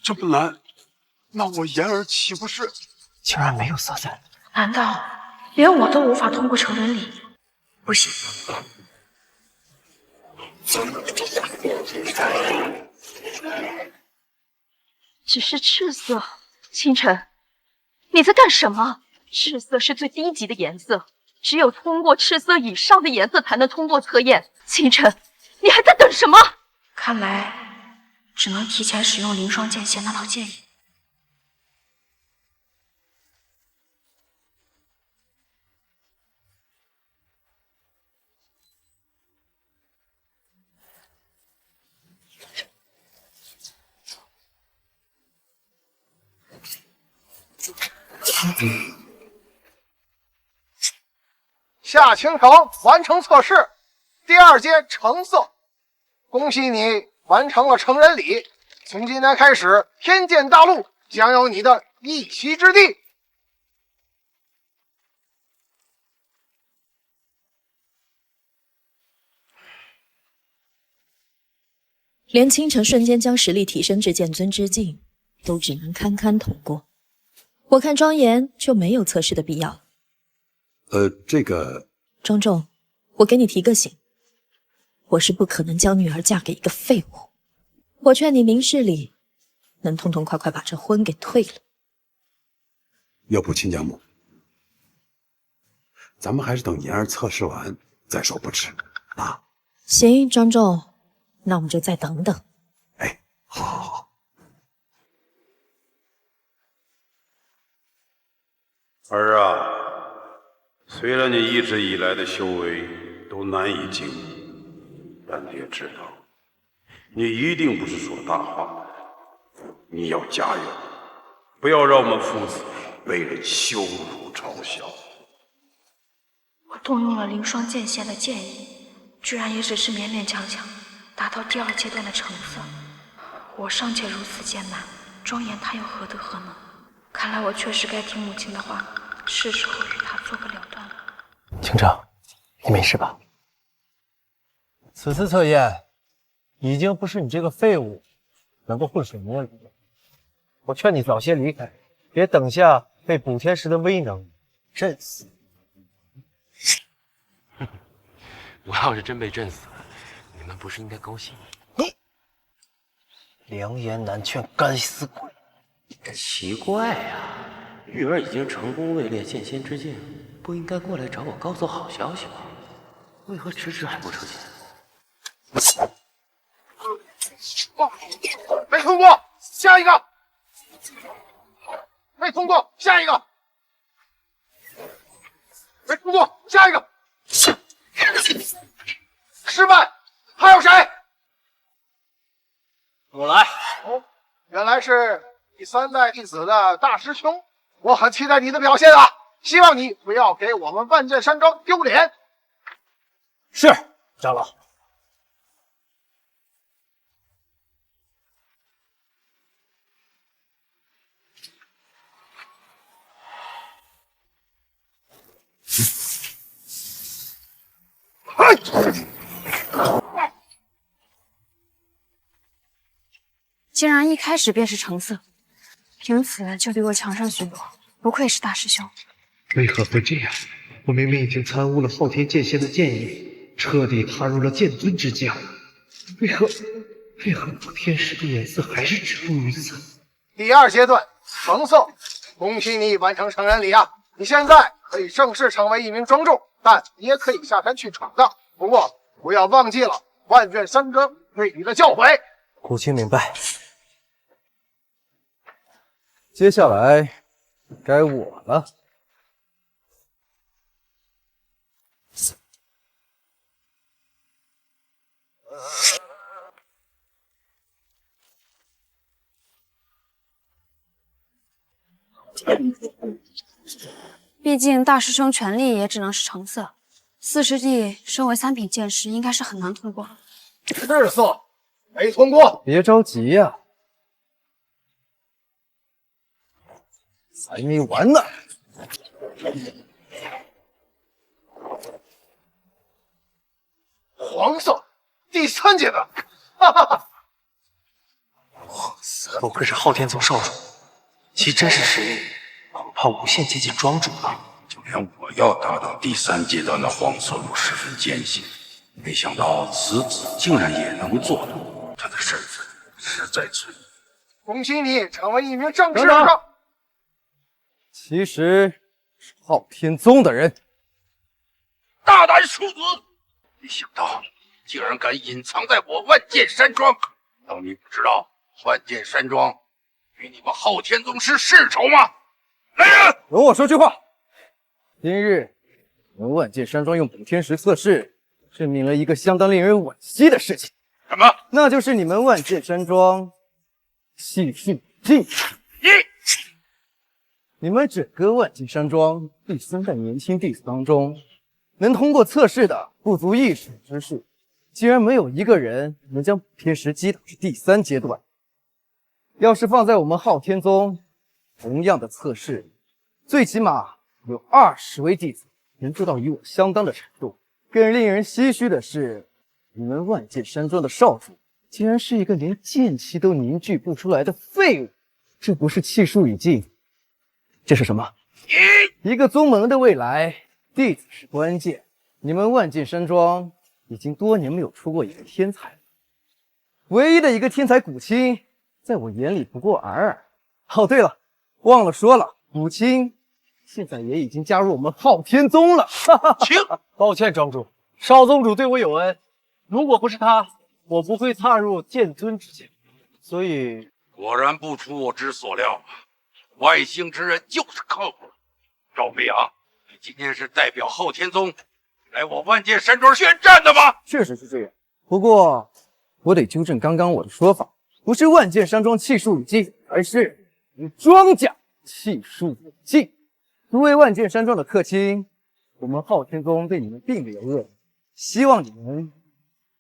这么难，那我言儿岂不是？竟然没有色彩？难道连我都无法通过成人礼？不行。只是赤色，清晨，你在干什么？赤色是最低级的颜色，只有通过赤色以上的颜色才能通过测验。清晨，你还在等什么？看来只能提前使用凌霜剑仙那套剑影。夏倾城完成测试，第2阶橙色，恭喜你完成了成人礼。从今天开始，天剑大陆将有你的一席之地。连倾城瞬间将实力提升至剑尊之境，都只能堪堪通过。我看庄严就没有测试的必要了。这个庄重，我给你提个醒，我是不可能将女儿嫁给一个废物。我劝你明事理，能痛痛快快把这婚给退了。要不亲家母，咱们还是等言儿测试完再说不迟啊。行，庄重，那我们就再等等。好。儿啊，虽然你一直以来的修为都难以进步，但爹知道，你一定不是说大话的。你要加油，不要让我们父子被人羞辱嘲笑。我动用了凌霜剑仙的剑意，居然也只是勉勉强强达到第2阶段的橙色。我尚且如此艰难，庄严他又何德何能？看来我确实该听母亲的话，是时候与他做个了断了。倾城，你没事吧？此次测验已经不是你这个废物能够浑水摸鱼了。我劝你早些离开，别等下被补天石的威能震死。我要是真被震死了，你们不是应该高兴吗？你良言难劝，该死鬼！奇怪呀，玉儿已经成功位列剑仙之境，不应该过来找我告诉好消息吗？为何迟迟还不出现？没通过，下一个。没通过，下一个。哎，不过下一个，失败，还有谁？我来。哦，原来是第3代弟子的大师兄，我很期待你的表现啊！希望你不要给我们万剑山庄丢脸。是，长老。竟然一开始便是橙色，凭此就比我强上许多，不愧是大师兄。为何会这样？我明明已经参悟了昊天剑仙的剑意，彻底踏入了剑尊之家，为何天使的颜色还是止步于此？第2阶段橙色，恭喜你完成成人礼啊！你现在可以正式成为一名庄主，但你也可以下山去闯荡。不过不要忘记了万卷山庄对你的教诲。古青明白。接下来该我了。毕竟大师兄权力也只能是橙色，4师弟身为3品剑师，应该是很难通过。赤色没通过，别着急呀，还没完呢。黄色第3阶段，哈哈哈！不愧是昊天宗少主，其真实实力恐怕无限接近庄主了。就连我要达到第3阶段的黄色都十分艰辛，没想到此子竟然也能做到，他的身份实在存疑。恭喜你成为一名正式等等的。其实是昊天宗的人。大胆鼠子！没想到竟然敢隐藏在我万剑山庄！难道你不知道万剑山庄与你们昊天宗是世仇吗？来人！容我说句话。今日我们万剑山庄用补天石测试，证明了一个相当令人惋惜的事情。什么？那就是你们万剑山庄气数尽。你们整个万剑山庄第3代年轻弟子当中，能通过测试的不足1成之数，竟然没有一个人能将补天石击倒至第3阶段。要是放在我们昊天宗，同样的测试，最起码有20位弟子能做到与我相当的程度。更令人唏嘘的是，你们万剑山庄的少主竟然是一个连剑气都凝聚不出来的废物。这不是气数已尽，这是什么？一个宗门的未来，弟子是关键。你们万剑山庄已经多年没有出过一个天才了，唯一的一个天才古青，在我眼里不过尔尔。哦，对了，忘了说了，古青现在也已经加入我们昊天宗了。请，抱歉庄主，少宗主对我有恩，如果不是他，我不会踏入剑尊之境。所以，果然不出我之所料，外星之人就是靠谱。赵飞扬，你今天是代表昊天宗来我万剑山庄宣战的吗？确实是这样，不过我得纠正刚刚我的说法，不是万剑山庄气数已尽，而是你庄家气数已尽。作为万剑山庄的客卿，我们昊天宗对你们并没有恶意，希望你们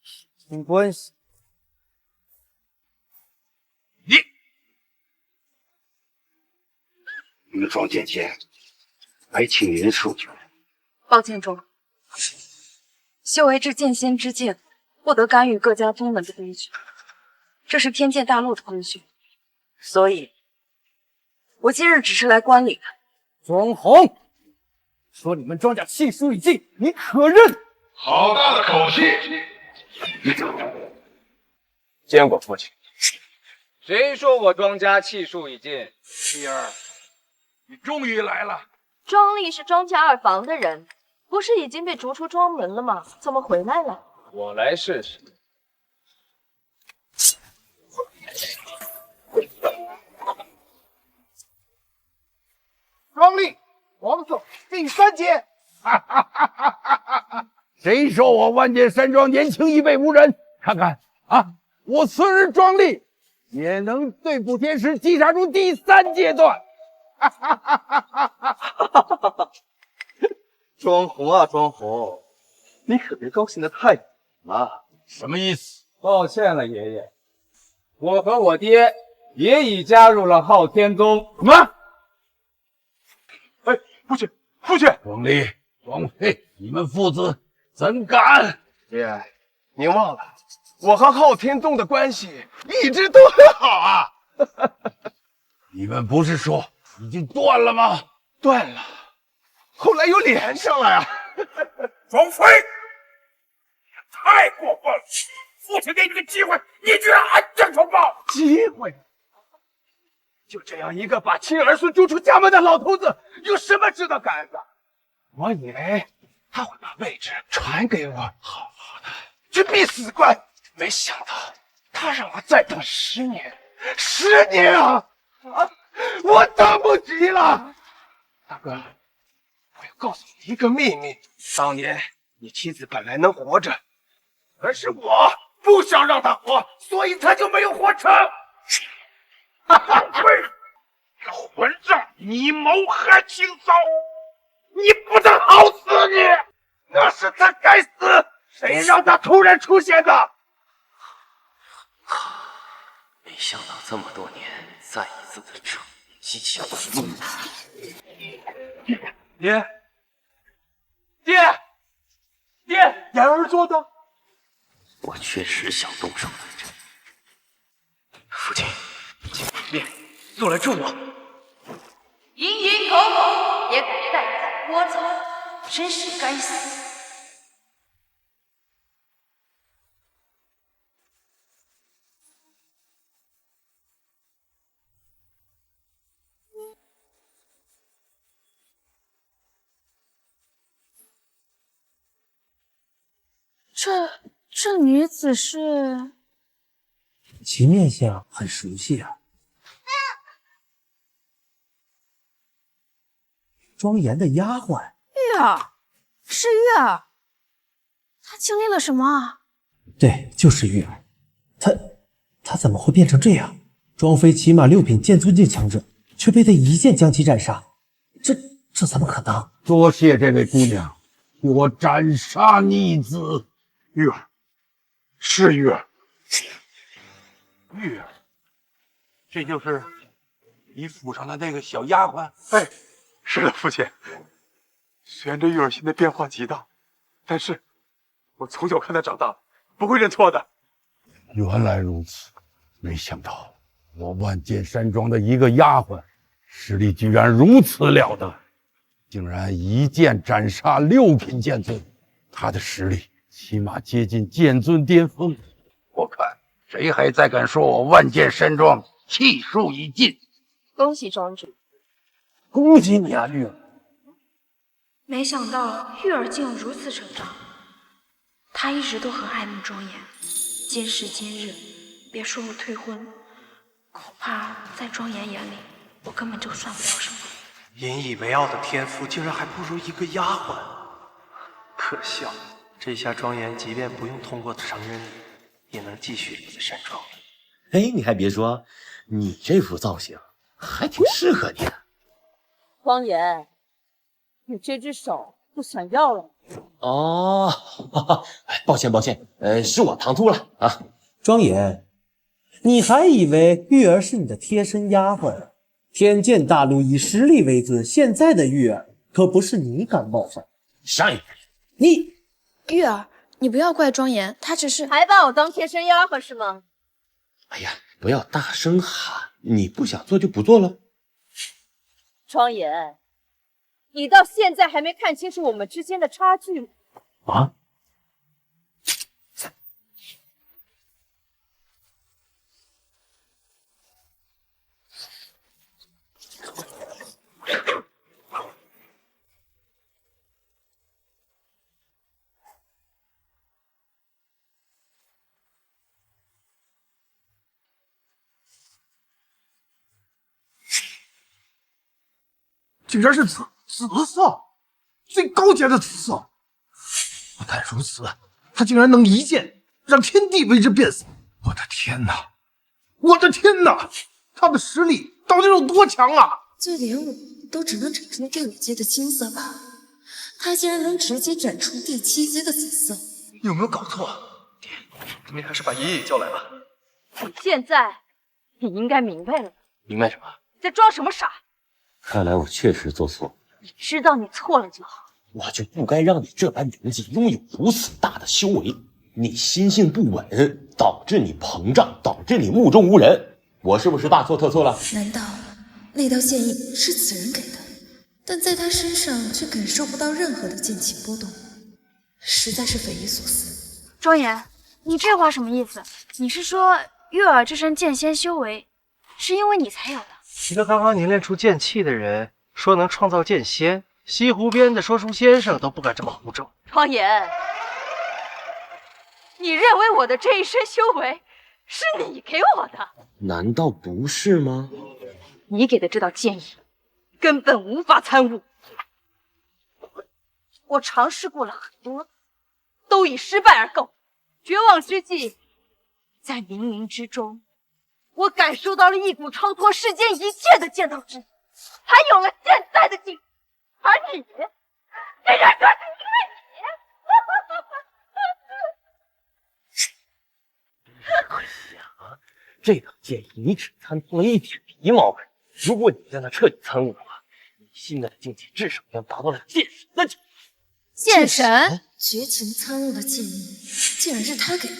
撇清关系。云庄剑仙，还请您恕罪。抱歉庄主，修为至剑仙之境，不得干预各家宗门的规矩，这是天剑大陆的规矩，所以，我今日只是来观礼的。庄红说你们庄家气数已尽，你可认？好大的口气！见过父亲。谁说我庄家气数已尽？碧儿，你终于来了。庄丽是庄家2房的人，不是已经被逐出庄门了吗？怎么回来了？我来试试。庄丽，黄色第3阶。谁说我万剑山庄年轻一辈无人？看看啊，我此日壮丽，也能对付天师击杀出第3阶段。庄红啊，庄红，你可别高兴得太早了。什么意思？抱歉了，爷爷，我和我爹也已加入了昊天宗。什么？哎，父亲，父亲！庄丽、庄飞，你们父子怎敢？爹，您忘了，我和昊天宗的关系一直都很好啊。你们不是说已经断了吗？断了，后来又连上了呀。庄飞，太过分了！父亲给你个机会，你居然暗中通报！机会？就这样一个把亲儿孙逐出家门的老头子，有什么值得感恩的？我以为他会把位置传给我，好好的去闭死关，没想到他让我再等10年，10年啊！我等不及了。大哥，我要告诉你一个秘密：当年你妻子本来能活着，而是我不想让她活，所以她就没有活成。喂，个混账！你谋害情嫂，你不得好死你！那是他该死，谁让他突然出现的？没想到这么多年，再一次的成绩效一梦。爹，言儿做的。我确实想动手来着。父亲，请便速来助我。蝇营狗苟也敢待在窝中，真是该死！这女子是？其面相很熟悉啊。庄严的丫鬟玉儿，是玉儿。她经历了什么啊？对，就是玉儿。她怎么会变成这样？庄妃起码6品剑尊境强者，却被他一剑将其斩杀，这怎么可能？多谢这位姑娘替我斩杀逆子。玉儿，是玉儿。玉儿，这就是你府上的那个小丫鬟？哎，是的，父亲。虽然这玉儿现在变化极大，但是我从小看她长大，不会认错的。原来如此，没想到我万剑山庄的一个丫鬟，实力居然如此了得，竟然一剑斩杀6品剑尊，她的实力起码接近剑尊巅峰。我看谁还再敢说我万剑山庄气数已尽？恭喜庄主！恭喜你啊，玉儿！没想到玉儿竟有如此成长。她一直都很爱慕庄严，今时今日，别说我退婚，恐怕在庄严眼里，我根本就算不了什么。引以为傲的天赋，竟然还不如一个丫鬟，可笑！这下庄严即便不用通过成人礼，也能继续离开山庄了。哎，你还别说，你这副造型还挺适合你的。庄严，你这只手不想要了？哦，抱歉，是我唐突了啊。庄严，你还以为玉儿是你的贴身丫鬟？天剑大陆以实力为尊，现在的玉儿可不是你敢冒犯。上一个人，你玉儿，你不要怪庄严，她只是还把我当贴身丫鬟是吗？哎呀，不要大声喊，你不想做就不做了。庄严，你到现在还没看清楚我们之间的差距吗？啊？竟然是紫色，最高阶的姿色。不但如此，他竟然能一剑让天地为之变色！我的天哪！我的天哪！他的实力到底有多强啊！就连我都只能产生第5阶的金色吧，他竟然能直接展出第7阶的紫色。有没有搞错？您还是把爷爷叫来吧。现在你应该明白了，明白什么？在装什么傻？看来我确实做错，你知道你错了就好。我就不该让你这般年纪拥有如此大的修为。你心性不稳，导致你膨胀，导致你目中无人。我是不是大错特错了？难道那道剑意是此人给的，但在他身上却感受不到任何的剑气波动，实在是匪夷所思。庄严，你这话什么意思？你是说月儿这身剑仙修为是因为你才有的？一个刚刚凝练出剑气的人说能创造剑仙，西湖边的说书先生都不敢这么胡诌。庄严，你认为我的这一身修为是你给我的？难道不是吗？你给的这道剑意根本无法参悟。我尝试过了很多，都以失败而告。绝望之际，在冥冥之中，我感受到了一股超脱世间一切的剑道之力，才有了现在的境地。而你，竟然说是因为你！可惜啊，这道剑意你只参透了一点皮毛而已。如果你将它彻底参悟的话，你现在的境界至少要达到了剑神的境界。剑神绝情参悟的剑意，竟然是他给的？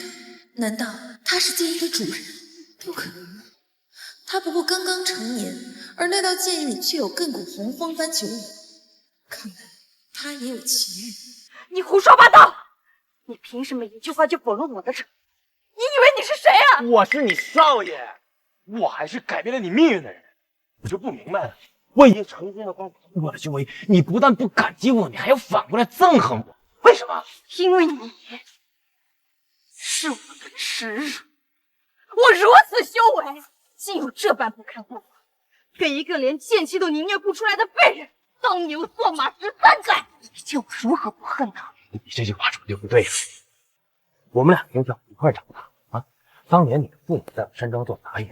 难道他是剑意的主人？不可能，他不过刚刚成年，而那道剑意却有亘古洪荒般久远。看来他也有奇遇。你胡说八道！你凭什么一句话就否认我的诚意？你以为你是谁啊？我是你少爷，我还是改变了你命运的人。我就不明白了，我已经成功的光复我的修为，你不但不感激我，你还要反过来憎恨我，为什么？因为你是我的耻辱。我如此修为，竟有这般不堪过往，跟一个连剑气都凝练不出来的废人当牛做马13载，你叫我如何不恨呢？你这句话说的就不对了。我们俩从小一块长大啊，当年你的父母在我山庄做杂役，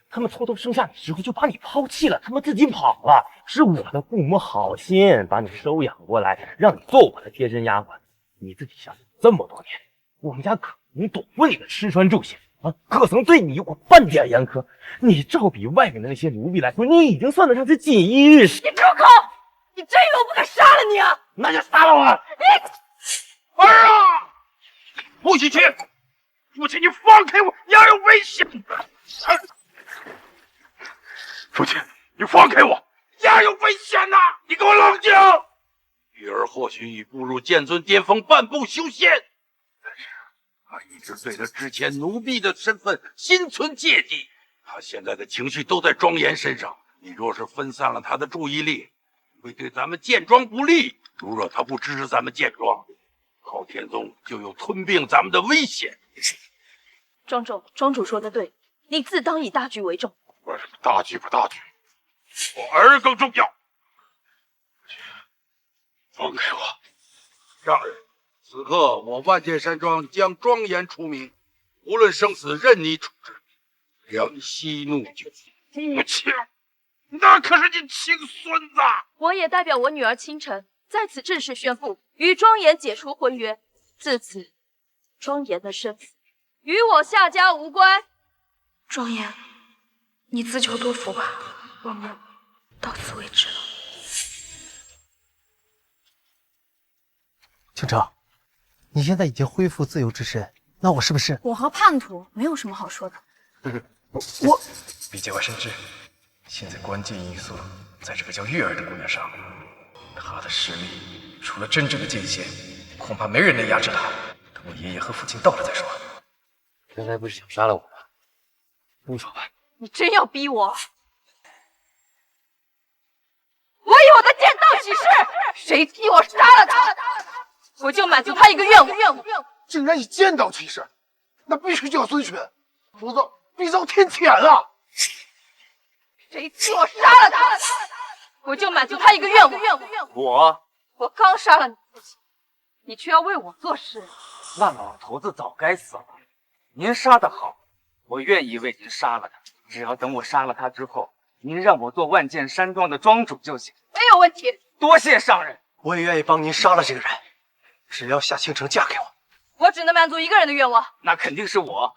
他们偷偷生下你之后就把你抛弃了，他们自己跑了。是我的父母好心把你收养过来，让你做我的贴身丫鬟。你自己想想，这么多年，我们家可能懂过你的吃穿住行啊，可曾对你有过半点严苛？你照比外面的那些奴婢来说，你已经算得上是锦衣玉食。你住口！你真以为我不敢杀了你啊？那就杀了我！儿啊！不许去！父亲，你放开我！丫有危险！父亲，你放开我！丫有危险呐！你给我冷静！玉儿或许已步入剑尊巅峰，半步修仙，但是他一直对他之前奴婢的身份心存芥蒂。他现在的情绪都在庄严身上，你若是分散了他的注意力，会对咱们剑庄不利。如若他不支持咱们剑庄，昊天宗就有吞并咱们的危险。庄主说的对，你自当以大局为重。我什么大局不大局，我儿更重要。放开我！上人，此刻我万剑山庄将庄严除名，无论生死任你处置，只要你息怒就行。父亲，那可是你亲孙子！我也代表我女儿倾城在此正式宣布，与庄严解除婚约，自此庄严的生死与我夏家无关。庄严，你自求多福吧，我们到此为止了。清城，你现在已经恢复自由之身，那我是不是？我和叛徒没有什么好说的。我毕节外深知，现在关键因素在这个叫月儿的姑娘上。她的实力，除了真正的剑仙，恐怕没人能压制她。等我爷爷和父亲到了再说。原来不是想杀了我吗？不说吧。你真要逼我？我有的剑道启示，谁替我杀了他，我就满足他一个愿望。竟然以剑道起誓，那必须叫孙权，否则必遭天谴啊！谁替我杀了他，我就满足他一个愿望。我刚杀了你父亲，你却要为我做事。那老头子早该死了。您杀得好，我愿意为您杀了他。只要等我杀了他之后，您让我做万剑山庄的庄主就行。没有问题。多谢上人。我也愿意帮您杀了这个人，只要夏倾城嫁给我。我只能满足一个人的愿望。那肯定是我，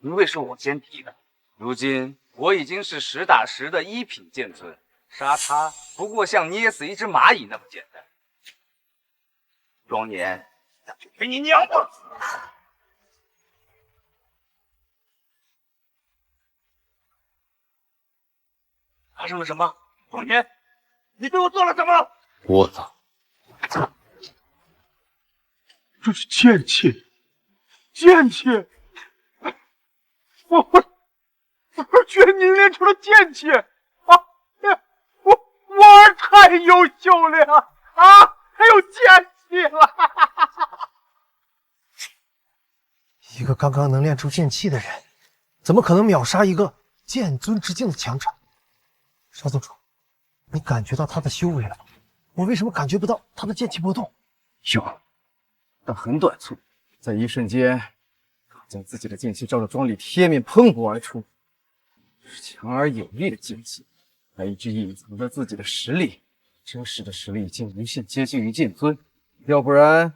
因为是我先提的。如今我已经是实打实的1品剑尊，杀他不过像捏死一只蚂蚁那么简单。庄严，那就给你娘吧！发生了什么？庄严，你对我做了什么？我操！这是贱妾，贱妾！我居然凝练出了贱妾啊！我儿太优秀了呀！啊，还有贱妾了！一个刚刚能练出剑气的人，怎么可能秒杀一个剑尊之境的强者？少宗主，你感觉到他的修为了吗？我为什么感觉不到他的剑气波动？有，但很短促，在一瞬间，他将自己的剑气照着庄里贴面喷薄而出，是强而有力的剑气，还一直隐藏着自己的实力。真实的实力已经无限接近于剑尊，要不然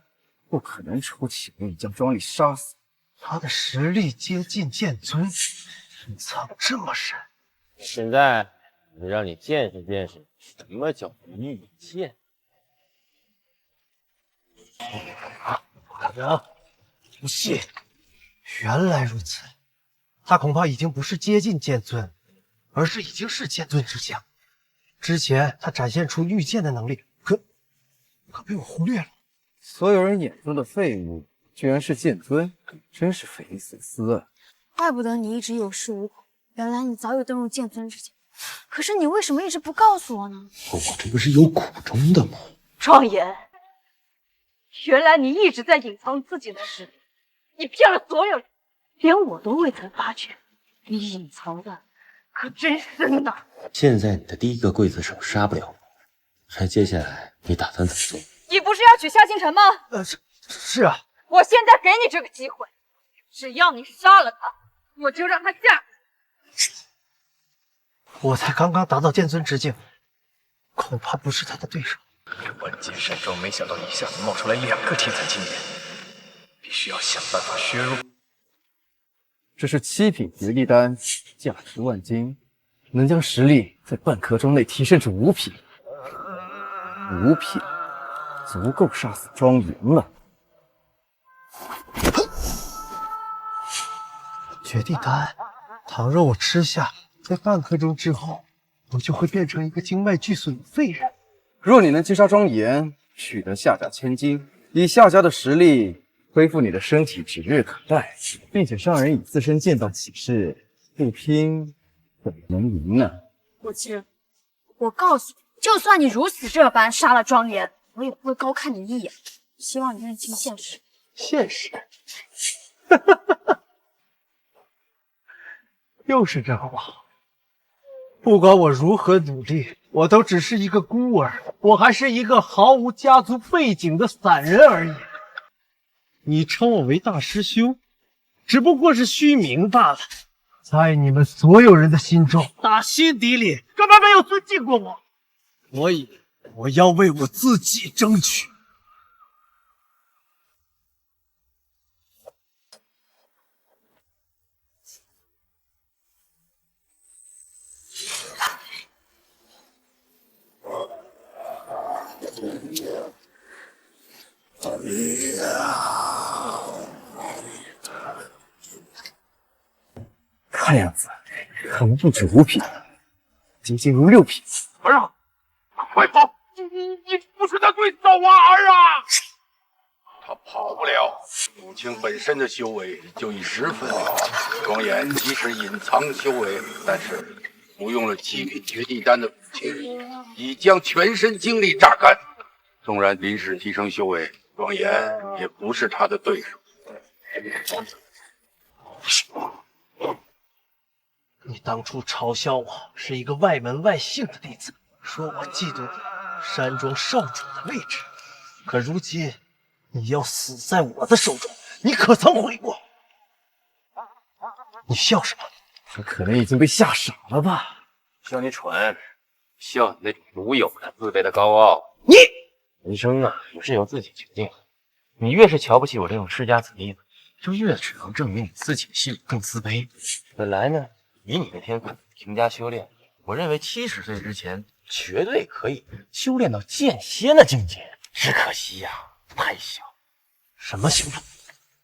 不可能出其不意将庄里杀死。他的实力接近剑尊，隐藏这么深。现在让你见识见识什么叫御剑。不信，原来如此，他恐怕已经不是接近剑尊，而是已经是剑尊之强。之前他展现出御剑的能力，可被我忽略了。所有人眼中的废物，居然是剑尊，真是匪夷所思啊！怪不得你一直有恃无恐，原来你早有登入剑尊之境。可是你为什么一直不告诉我呢？我这不是有苦衷的吗？庄严，原来你一直在隐藏自己的实力，你骗了所有人，连我都未曾发觉，你隐藏的可真深呐！现在你的第一个刽子手杀不了我，那接下来你打算怎么做？你不是要娶夏倾城吗？是啊。我现在给你这个机会，只要你杀了他，我就让他嫁。我才刚刚达到剑尊之境，恐怕不是他的对手。万剑山庄没想到一下子冒出来2个天才青年，必须要想办法削弱。这是7品绝地丹，价值万金，能将实力在半刻钟内提升至5品。5品足够杀死庄严了。绝地丹，倘若我吃下，在半刻钟之后，我就会变成一个经脉俱损的废人。若你能击杀庄严，取得夏家千金，以夏家的实力恢复你的身体指日可待，并且上人以自身剑道起誓，不拼怎么能赢呢？无知，我告诉你，就算你如此这般杀了庄严，我也不会高看你一眼。希望你认清现实。现实？又是这话。不管我如何努力，我都只是一个孤儿，我还是一个毫无家族背景的散人而已。你称我为大师兄，只不过是虚名罢了。在你们所有人的心中，打心底里根本没有尊敬过我。所以，我要为我自己争取。看样子可能不止5品，已经进入6品。儿啊，快跑！你不是他对手啊，儿啊！他跑不了。母亲本身的修为就已十分了得。庄严即使隐藏修为，但是服用了7品绝地丹的武器，已将全身精力榨干。纵然临时提升修为，庄严也不是他的对手。你当初嘲笑我是一个外门外姓的弟子，说我嫉妒你，山庄少主的位置，可如今你要死在我的手中，你可曾悔过？你笑什么？他可能已经被吓傻了吧？笑你蠢，笑你那种独有的自卑的高傲。你人生啊，也是由自己决定的。你越是瞧不起我这种世家子弟的，就越只能证明你自己心里更自卑。本来呢，以你的天赋，平家修炼，我认为70岁之前绝对可以修炼到剑仙的境界。只可惜呀，太小。什么形状？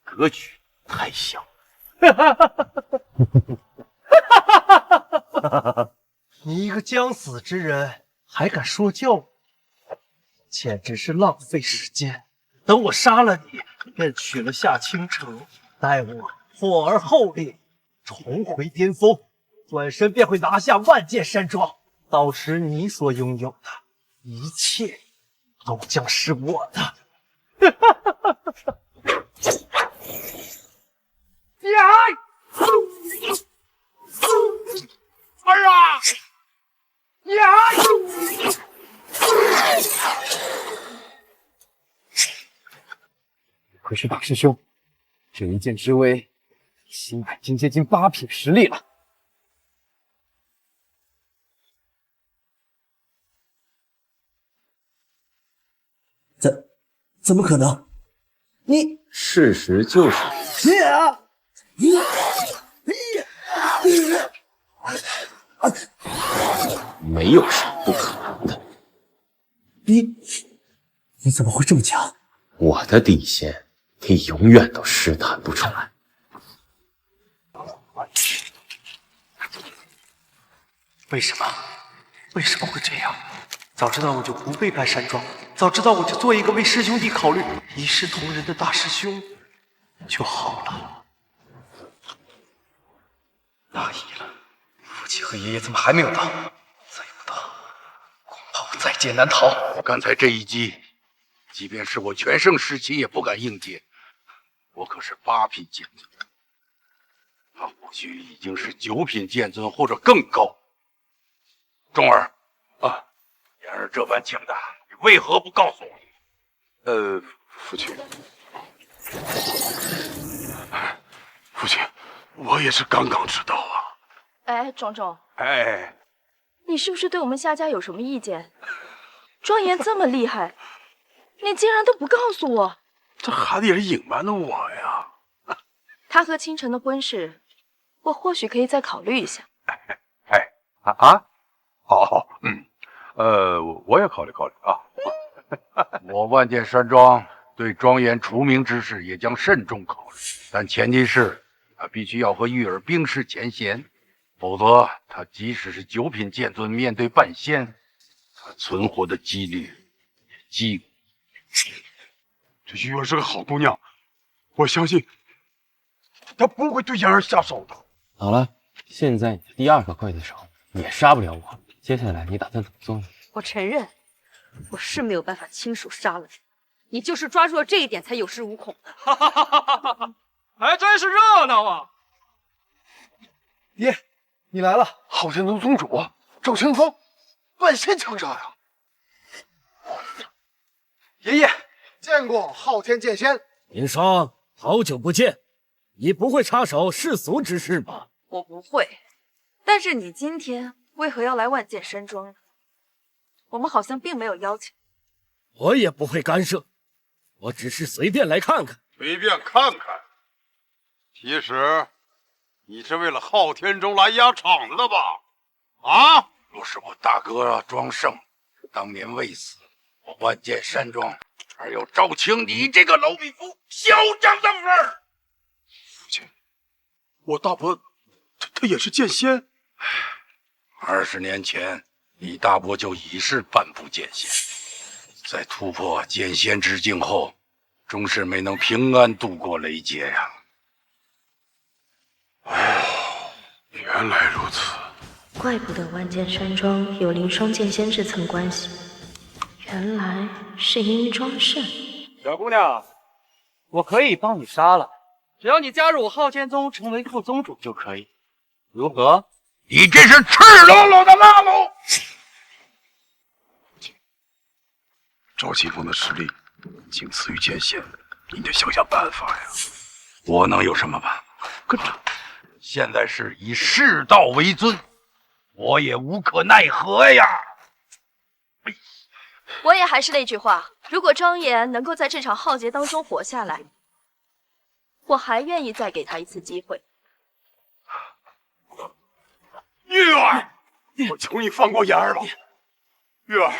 格局太小。你一个将死之人还敢说教，简直是浪费时间。等我杀了你，便取了夏倾城，待我火而后立，重回巅峰，转身便会拿下万剑山庄。到时你所拥有的一切都将是我的。儿啊！亏是大师兄，这一剑之威，心海已经接近8品实力了。怎么可能？你事实就是没有什么不可能的。你怎么会这么强？我的底线，你永远都试探不出来。为什么？为什么会这样？早知道我就不背叛山庄，早知道我就做一个为师兄弟考虑、一视同仁的大师兄就好了。大意了，父亲和爷爷怎么还没有到？再不到，恐怕我在劫难逃。刚才这一击，即便是我全盛时期也不敢应接。我可是8品剑尊，他或许已经是9品剑尊或者更高。钟儿啊，言儿这般强大，你为何不告诉我？父亲，父亲，我也是刚刚知道啊。哎，庄总，哎，你是不是对我们夏家有什么意见？庄严这么厉害，你竟然都不告诉我。这孩子也是隐瞒的我呀。他和倾城的婚事，我或许可以再考虑一下。好，我也考虑考虑啊。我万剑山庄对庄严除名之事也将慎重考虑，但前提是他必须要和玉儿冰释前嫌，否则他即使是9品剑尊，面对半仙，他存活的几率也极高。这玉儿是个好姑娘，我相信她不会对言儿下手的。好了，现在你的第2个刽子手也杀不了我，接下来你打算怎么做呢？我承认，我是没有办法亲手杀了你，你就是抓住了这一点才有恃无恐的。还真是热闹啊！爹，你来了。昊天宗宗主赵清风，万仙强者呀！爷爷见过昊天剑仙。林霜，好久不见，你不会插手世俗之事吧？我不会，但是你今天为何要来万剑山庄呢？我们好像并没有邀请。我也不会干涉，我只是随便来看看。随便看看。其实你是为了昊天宗来压场子的吧？啊！若是我大哥庄胜当年未死，我万剑山庄哪有招请你这个老匹夫嚣张的份儿？父亲，我大伯他也是剑仙。20年前，你大伯就已是半步剑仙，在突破剑仙之境后，终是没能平安度过雷劫呀。原来如此，怪不得万剑山庄有凌霜剑仙这层关系，原来是因为庄胜。小姑娘，我可以帮你杀了，只要你加入我昊天宗成为副宗主就可以，如何？你这是赤裸裸的拉拢！赵启峰的实力仅次于剑仙，你得想想办法呀。我能有什么办法？跟着。现在是以世道为尊，我也无可奈何呀。我也还是那句话，如果庄严能够在这场浩劫当中活下来，我还愿意再给他一次机会。玉儿，我求你放过妍儿吧。玉儿，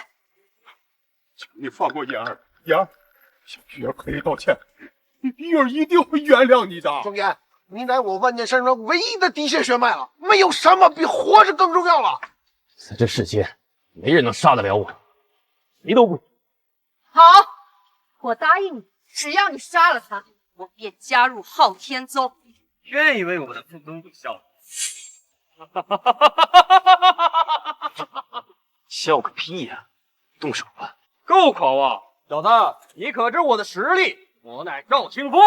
求你放过妍儿。妍儿，向玉儿赔礼道歉，玉儿一定会原谅你的。庄严，你乃我万剑山庄唯一的嫡血血脉了，没有什么比活着更重要了。在这世间，没人能杀得了我，谁都不。好，我答应你，只要你杀了他，我便加入昊天宗。愿意为我们的父宗主效劳。笑个屁呀！动手吧！够狂妄！小子，你可知我的实力？我乃赵清风，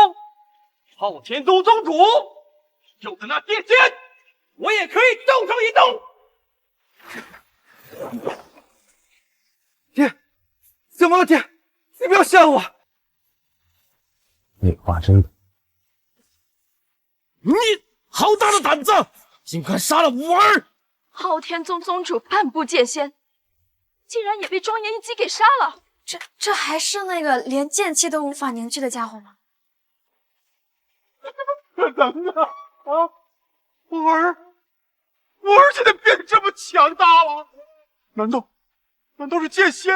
昊天宗宗主，就着那剑仙，我也可以动手一动。爹，怎么了？爹，你不要吓我！那话真的？你好大的胆子，竟敢杀了五儿！昊天宗宗主半步剑仙，竟然也被庄严一击给杀了。这还是那个连剑气都无法凝聚的家伙吗？可能啊！五儿现在变得这么强大了？难道是剑仙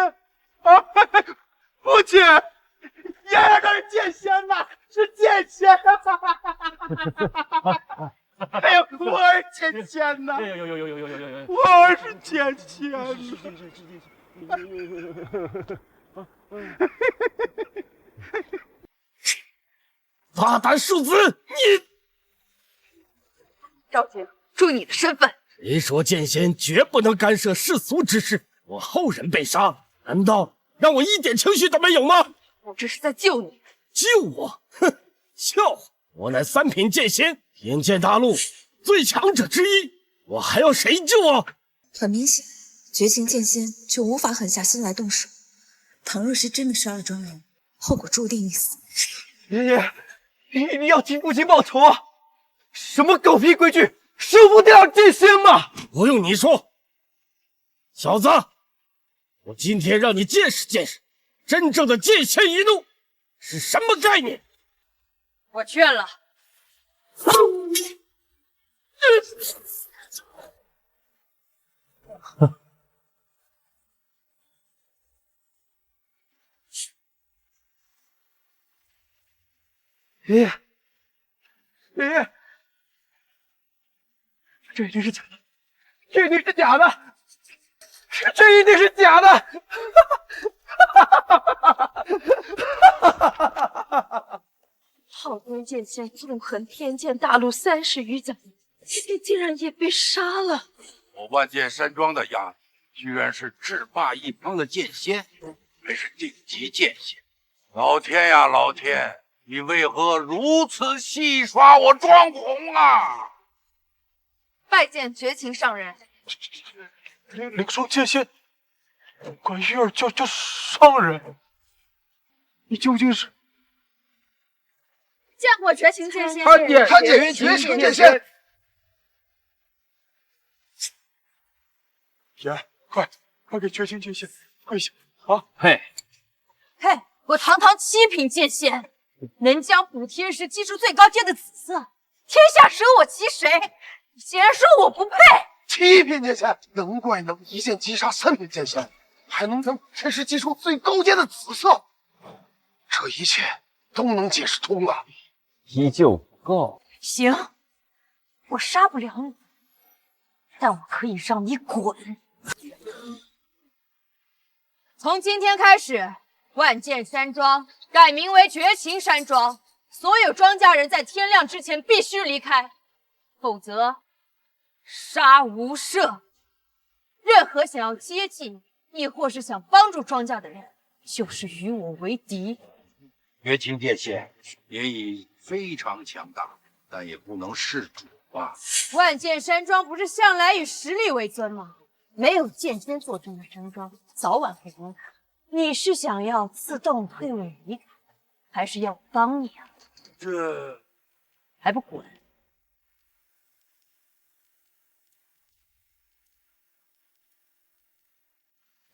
啊？父亲，妍儿那是剑仙呐，是剑仙！哎呀，我儿剑仙呐！我儿是剑仙呐！大胆庶子，你！赵景，注意你的身份。谁说剑仙绝不能干涉世俗之事？我后人被杀，难道让我一点情绪都没有吗？我这是在救你。救我？哼，笑话！我乃三品剑仙，天剑大陆最强者之一，我还要谁救啊？很明显，绝情剑仙就无法狠下心来动手。倘若是真的杀了庄严，后果注定一死。爷爷，你要替父亲报仇啊！什么狗屁规矩，收不掉剑仙吗？不用你说，小子，我今天让你见识见识，真正的剑仙一怒是什么概念。我劝了。爷爷，这一定是假的，这一定是假的，这一定是假的！昊天剑仙纵横天剑大陆30余载，今天竟然也被杀了。我万剑山庄的丫头，居然是制霸一方的剑仙，还是顶级剑仙！老天呀，老天！你为何如此戏耍我庄红啊？拜见绝情上人。灵霜剑仙，管玉儿叫上人，你究竟是？见过绝情剑仙。参见于绝情剑仙。爷，快给绝情剑仙跪下啊！嘿，我堂堂7品剑仙。能将补天石击出最高阶的紫色，天下舍我其谁？你竟然说我不配！7品剑仙，能怪能一剑击杀3品剑仙，还能将补天石击出最高阶的紫色，这一切都能解释通了。依旧不够。行，我杀不了你，但我可以让你滚。从今天开始，万剑山庄改名为绝情山庄，所有庄稼人在天亮之前必须离开，否则杀无赦。任何想要接近亦或是想帮助庄稼的人，就是与我为敌。绝情剑仙也已非常强大，但也不能弑主吧？万剑山庄不是向来以实力为尊吗？没有剑仙坐镇的山庄，早晚会崩塌。你是想要自动退位离开，还是要我帮你啊？这还不滚！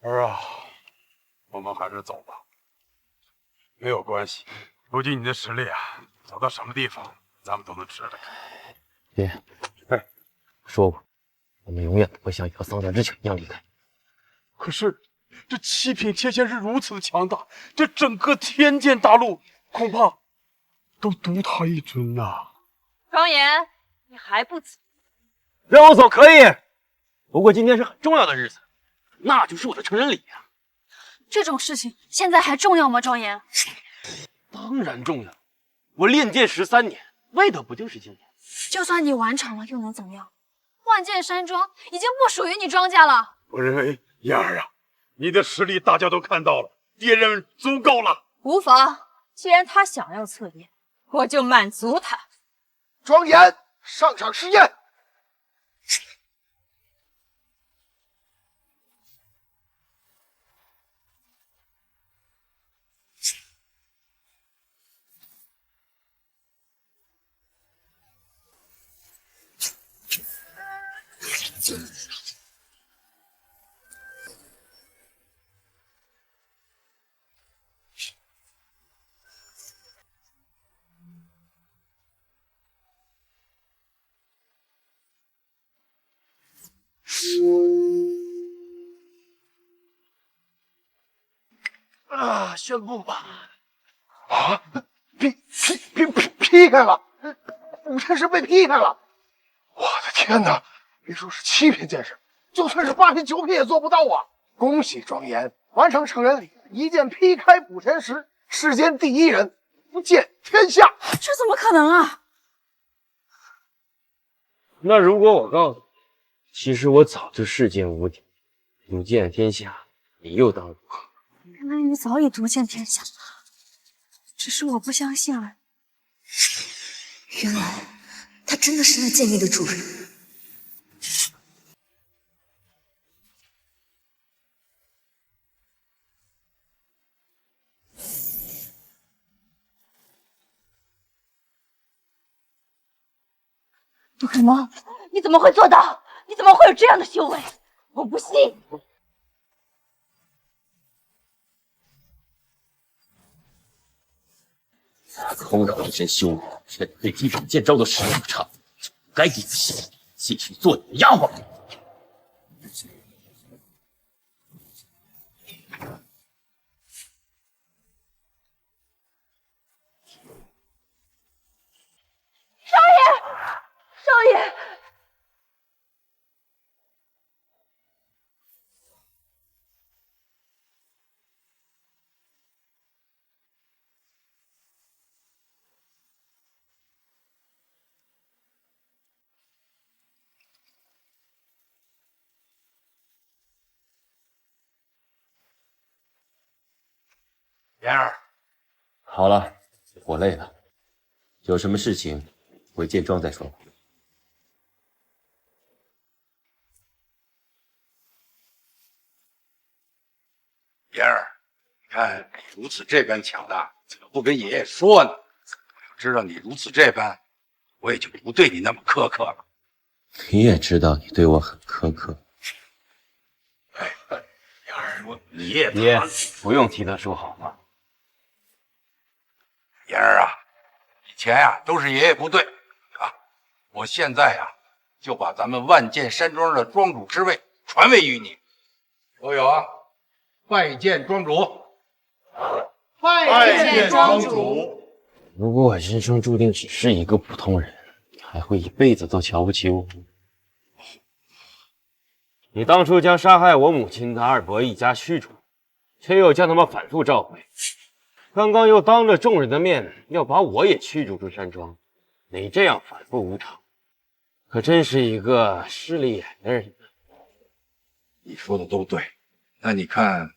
儿啊，我们还是走吧。没有关系，如今你的实力啊，走到什么地方，咱们都能吃得开。爹，说过，我们永远不会像一条丧家之犬一样离开。可是这七品天仙是如此的强大，这整个天剑大陆恐怕都独他一尊呐。庄严，你还不走？让我走可以，不过今天是很重要的日子，那就是我的成人礼呀。这种事情现在还重要吗？庄严，当然重要。我练剑13年，为的不就是今天？就算你完成了，又能怎么样？万剑山庄已经不属于你庄家了。我认为燕儿啊，你的实力大家都看到了，爹认为足够了。无妨，既然他想要测验，我就满足他。庄严，上场试验。宣布吧！啊，劈开了，武辰石被劈开了！我的天哪！别说是7品剑士，就算是8品、9品也做不到啊！恭喜庄严完成成人礼，一剑劈开武辰石，世间第一人，不见天下。这怎么可能啊？那如果我告诉你，其实我早就世间无敌，不见天下，你又当如何？原来你早已独见天下，只是我不相信而已。原来他真的是那剑意的主人。不可能！你怎么会做到？你怎么会有这样的修为？我不信！空扰一身修为，却对基本剑招的实力不差，就不该给自己继续做你的丫鬟。少爷，少爷！妍儿，好了，我累了，有什么事情回剑庄再说吧。妍儿，你看你如此这般强大，怎么不跟爷爷说呢？我要知道你如此这般，我也就不对你那么苛刻了。你也知道你对我很苛刻。妍儿，你也爹，不用替他说好吗？妍儿啊，以前呀都是爷爷不对啊，我现在呀就把咱们万剑山庄的庄主之位传位于你。都有啊，拜见庄主。拜见庄主。如果我人生注定只是一个普通人，你还会一辈子都瞧不起我吗？你当初将杀害我母亲的二伯一家驱逐，却又将他们反复召回。刚刚又当着众人的面要把我也驱逐出山庄，你这样反复无常，可真是一个势利眼的人。你说的都对，那你看，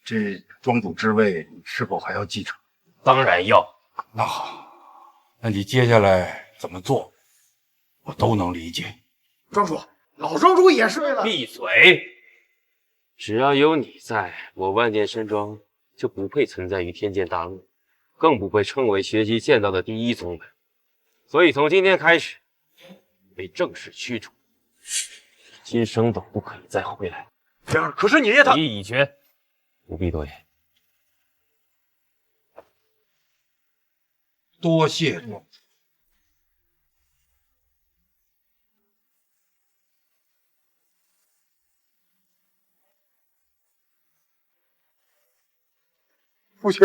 这庄主之位是否还要继承？当然要。那好，那你接下来怎么做，我都能理解。庄主，老庄主也是为了……闭嘴！只要有你在，我万剑山庄就不配存在于天剑大陆，更不会称为学习剑道的第一宗门。所以从今天开始，被正式驱逐，今生都不可以再回来。天儿，可是你也他已决，不必多言。多谢庄主。父亲，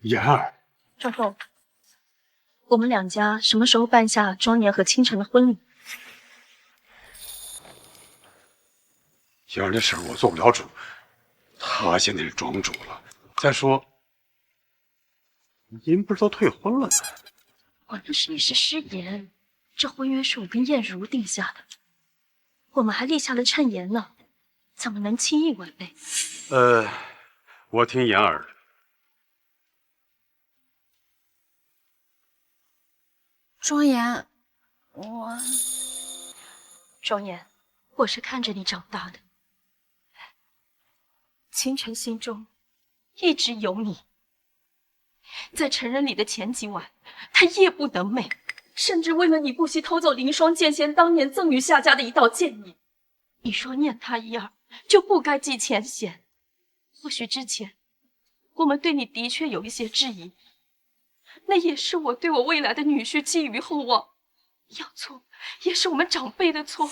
言儿，赵凤，我们两家什么时候办下庄严和倾城的婚礼？言儿的事我做不了主，他现在是庄主了。再说，您不是都退婚了吗？我不是你是失言，这婚约是我跟燕如定下的，我们还立下了谶言呢，怎么能轻易违背？我听言儿的。庄严，庄严，我是看着你长大的，倾城心中一直有你。在成人礼的前几晚，他夜不能寐，甚至为了你不惜偷走凌霜剑仙当年赠予夏家的一道剑影。你说念他一二，就不该记前嫌。或许之前我们对你的确有一些质疑，那也是我对我未来的女婿寄予厚望，要错也是我们长辈的错，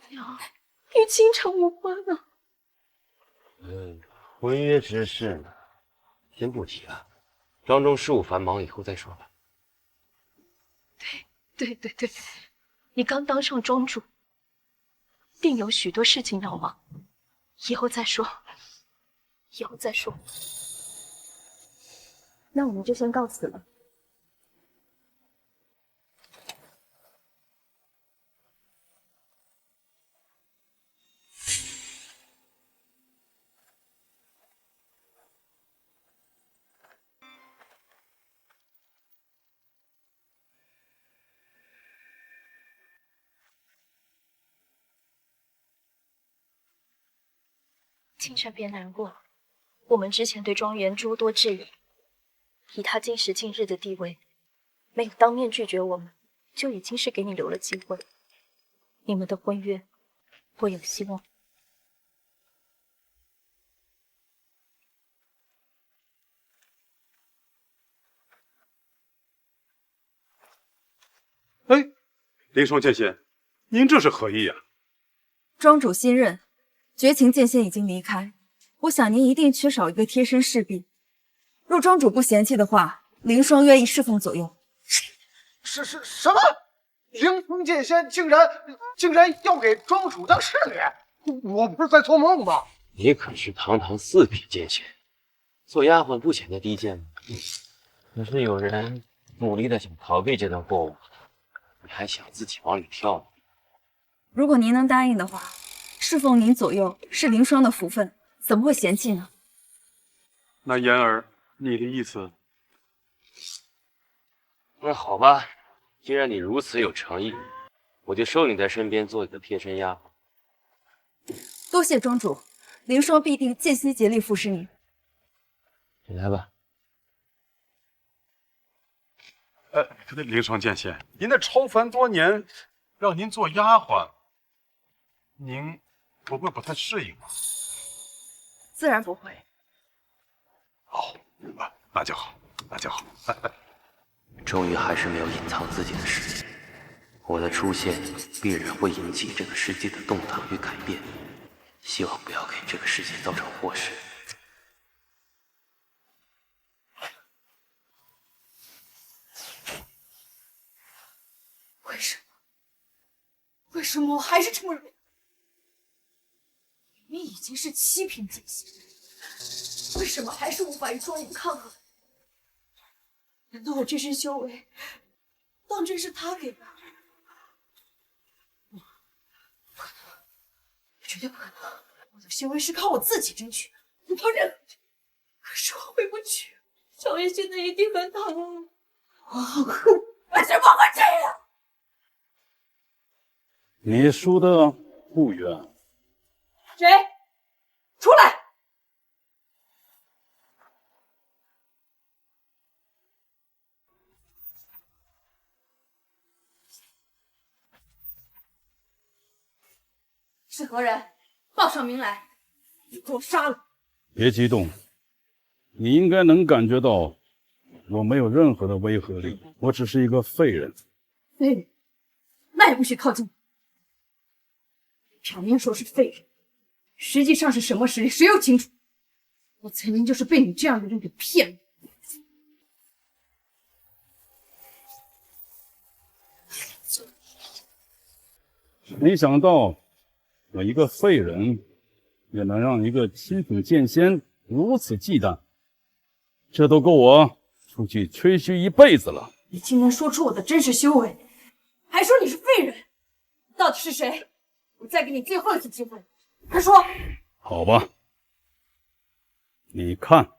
娘，与倾城无关啊。婚约之事呢，先不提了，庄中事务繁忙，以后再说吧。对，你刚当上庄主，定有许多事情要忙，以后再说。那我们就先告辞了。清晨别难过，我们之前对庄园诸多质疑，以他今时今日的地位，没有当面拒绝我们，就已经是给你留了机会。你们的婚约，我有希望。哎，凌霜剑仙，您这是何意呀？庄主新任，绝情剑仙已经离开，我想您一定缺少一个贴身侍婢。若庄主不嫌弃的话，凌霜愿意侍奉左右。什么？凌风剑仙竟然要给庄主当侍女？我不是在做梦吗？你可是堂堂4品剑仙，做丫鬟不显得低贱吗？可是有人努力的想逃避这段过往，你还想自己往里跳吗？如果您能答应的话，侍奉您左右是凌霜的福分，怎么会嫌弃呢？那言儿，你的意思？那好吧，既然你如此有诚意，我就收你在身边做一个贴身丫鬟。多谢庄主，凌霜必定尽心竭力服侍您。你来吧。那凌霜剑仙，您那超凡多年，让您做丫鬟，您不会不太适应吗？自然不会。哦，那就好，那就好。终于还是没有隐藏自己的实力，我的出现必然会引起这个世界的动荡与改变，希望不要给这个世界造成祸事。为什么我还是这么弱？明明已经是7品剑仙，为什么还是无法与庄严抗衡？难道我这身修为当真是他给的？不可能，绝对不可能！我的修为是靠我自己争取的，不靠任何人。可是我回不去，少爷现在一定很讨厌我，我好恨，为什么会这样？你输的不冤。谁？出来！是何人？报上名来！你给我杀了！别激动，你应该能感觉到我没有任何的威慑力，我只是一个废人。废人？那也不许靠近！表面说是废人，实际上是什么实力，谁又清楚？我曾经就是被你这样的人给骗了。没想到我一个废人也能让一个七品剑仙如此忌惮，这都够我出去吹嘘一辈子了。你竟然说出我的真实修为，还说你是废人，到底是谁？我再给你最后一次机会，快说！好吧，你看，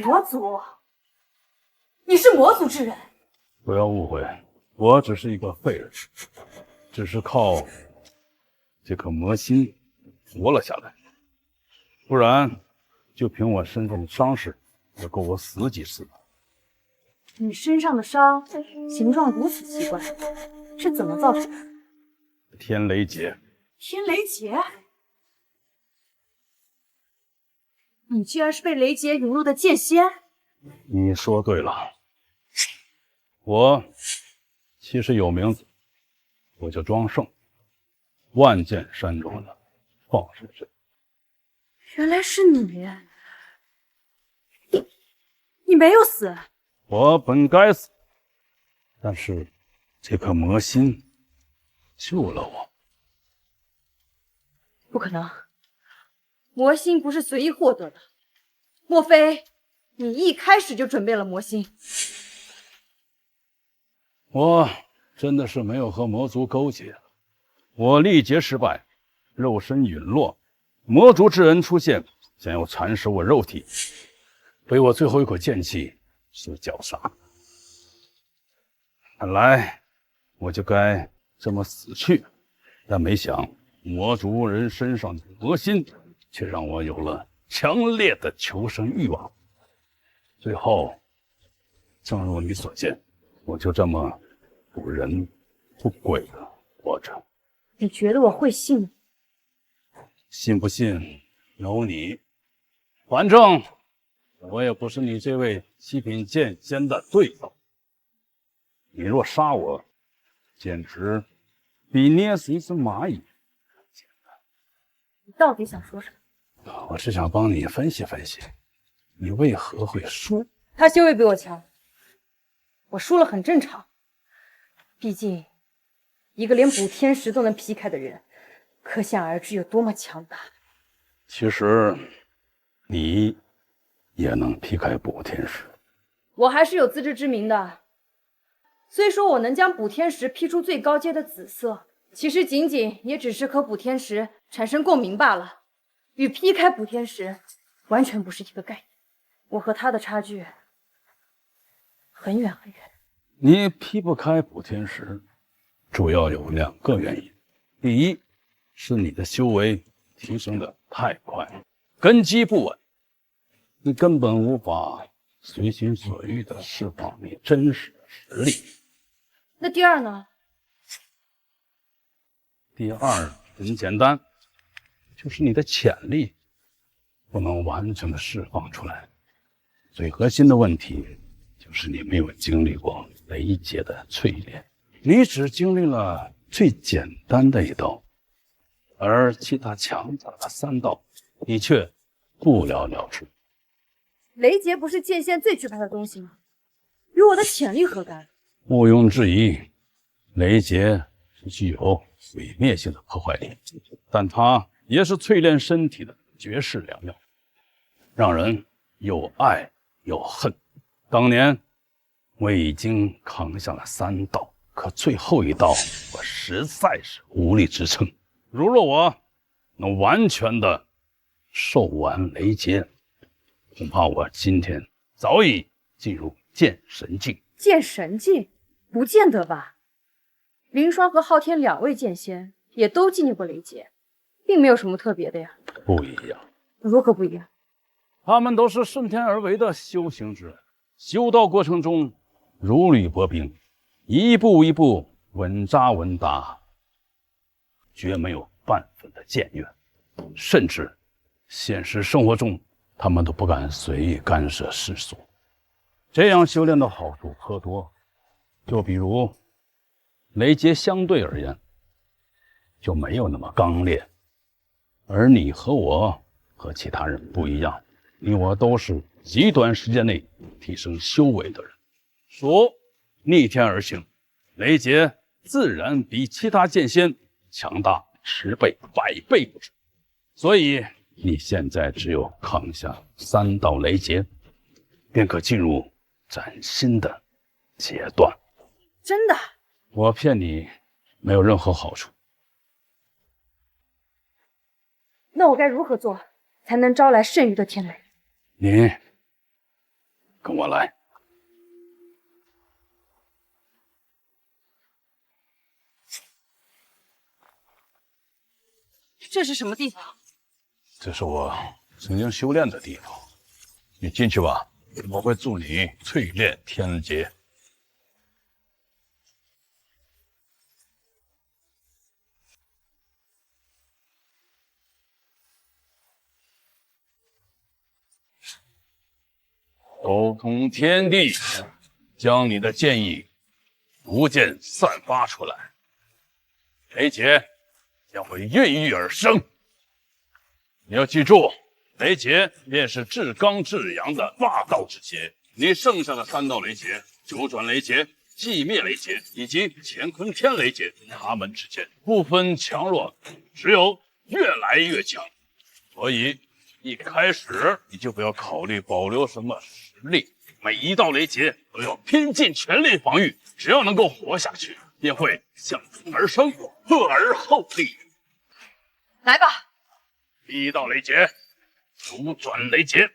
魔族，你是魔族之人？不要误会，我只是一个废人，只是靠这颗魔心活了下来，不然就凭我身上的伤势，也够我死几次了。你身上的伤形状如此奇怪，是怎么造成的？天雷劫。天雷劫？你居然是被雷劫引入的剑仙？你说对了，我其实有名字，我叫庄胜，万剑山庄的创始人。原来是你！你没有死。我本该死，但是这颗魔心救了我。不可能，魔心不是随意获得的。莫非你一开始就准备了魔心？我真的是没有和魔族勾结，我历劫失败，肉身陨落，魔族之人出现，想要蚕食我肉体，被我最后一口剑气所绞杀。看来我就该这么死去，但没想魔族人身上的魔心却让我有了强烈的求生欲望。最后，正如你所见，我就这么不人不鬼的活着。你觉得我会信吗？信不信由你，反正我也不是你这位七品剑仙的对手。你若杀我，简直比捏死一只蚂蚁。你到底想说什么？我只想帮你分析分析，你为何会输？他修为比我强，我输了很正常。毕竟，一个连补天石都能劈开的人，可想而知有多么强大。其实，你也能劈开补天石。我还是有自知之明的。虽说我能将补天石劈出最高阶的紫色，其实仅仅也只是和补天石产生共鸣罢了，与劈开补天石完全不是一个概念。我和他的差距很远很远。你劈不开补天石，主要有2个原因。第一，是你的修为提升的太快，根基不稳，你根本无法随心所欲地释放你真实的实力。那第二呢？第二很简单，就是你的潜力不能完全的释放出来。最核心的问题就是你没有经历过雷劫的淬炼，你只经历了最简单的一道，而其他强大的3道，你却不了了之。雷劫不是剑仙最惧怕的东西吗？与我的潜力何干？毋庸置疑，雷劫是具有毁灭性的破坏力，但它也是淬炼身体的绝世良药，让人又爱又恨。当年我已经扛下了3道，可最后一道我实在是无力支撑。如若我能完全的受完雷劫，恐怕我今天早已进入剑神境。剑神境？不见得吧。凌霜和昊天2位剑仙也都经历过雷劫，并没有什么特别的呀。不一样。如何不一样？他们都是顺天而为的修行之人，修道过程中如履薄冰，一步一步稳扎稳打，绝没有半分的僭越，甚至现实生活中他们都不敢随意干涉世俗。这样修炼的好处颇多，就比如雷劫相对而言就没有那么刚烈，而你和我和其他人不一样，你我都是极短时间内提升修为的人，属逆天而行，雷劫自然比其他剑仙强大10倍、100倍不止。所以你现在只有扛下3道雷劫，便可进入崭新的阶段。真的？我骗你没有任何好处。那我该如何做才能招来剩余的天雷？你跟我来。这是什么地方？这是我曾经修炼的地方，你进去吧，我会助你淬炼天劫。沟通天地，将你的剑意逐渐散发出来，雷劫将会孕育而生。你要记住，雷劫便是至刚至阳的霸道之劫。你剩下的3道雷劫，九转雷劫、寂灭雷劫以及乾坤天雷劫，他们之间不分强弱，只有越来越强。所以一开始你就不要考虑保留什么实力，每一道雷劫都要拼尽全力防御，只要能够活下去，便会向风而生，赫而后立。来吧。第1道雷劫，九转雷劫。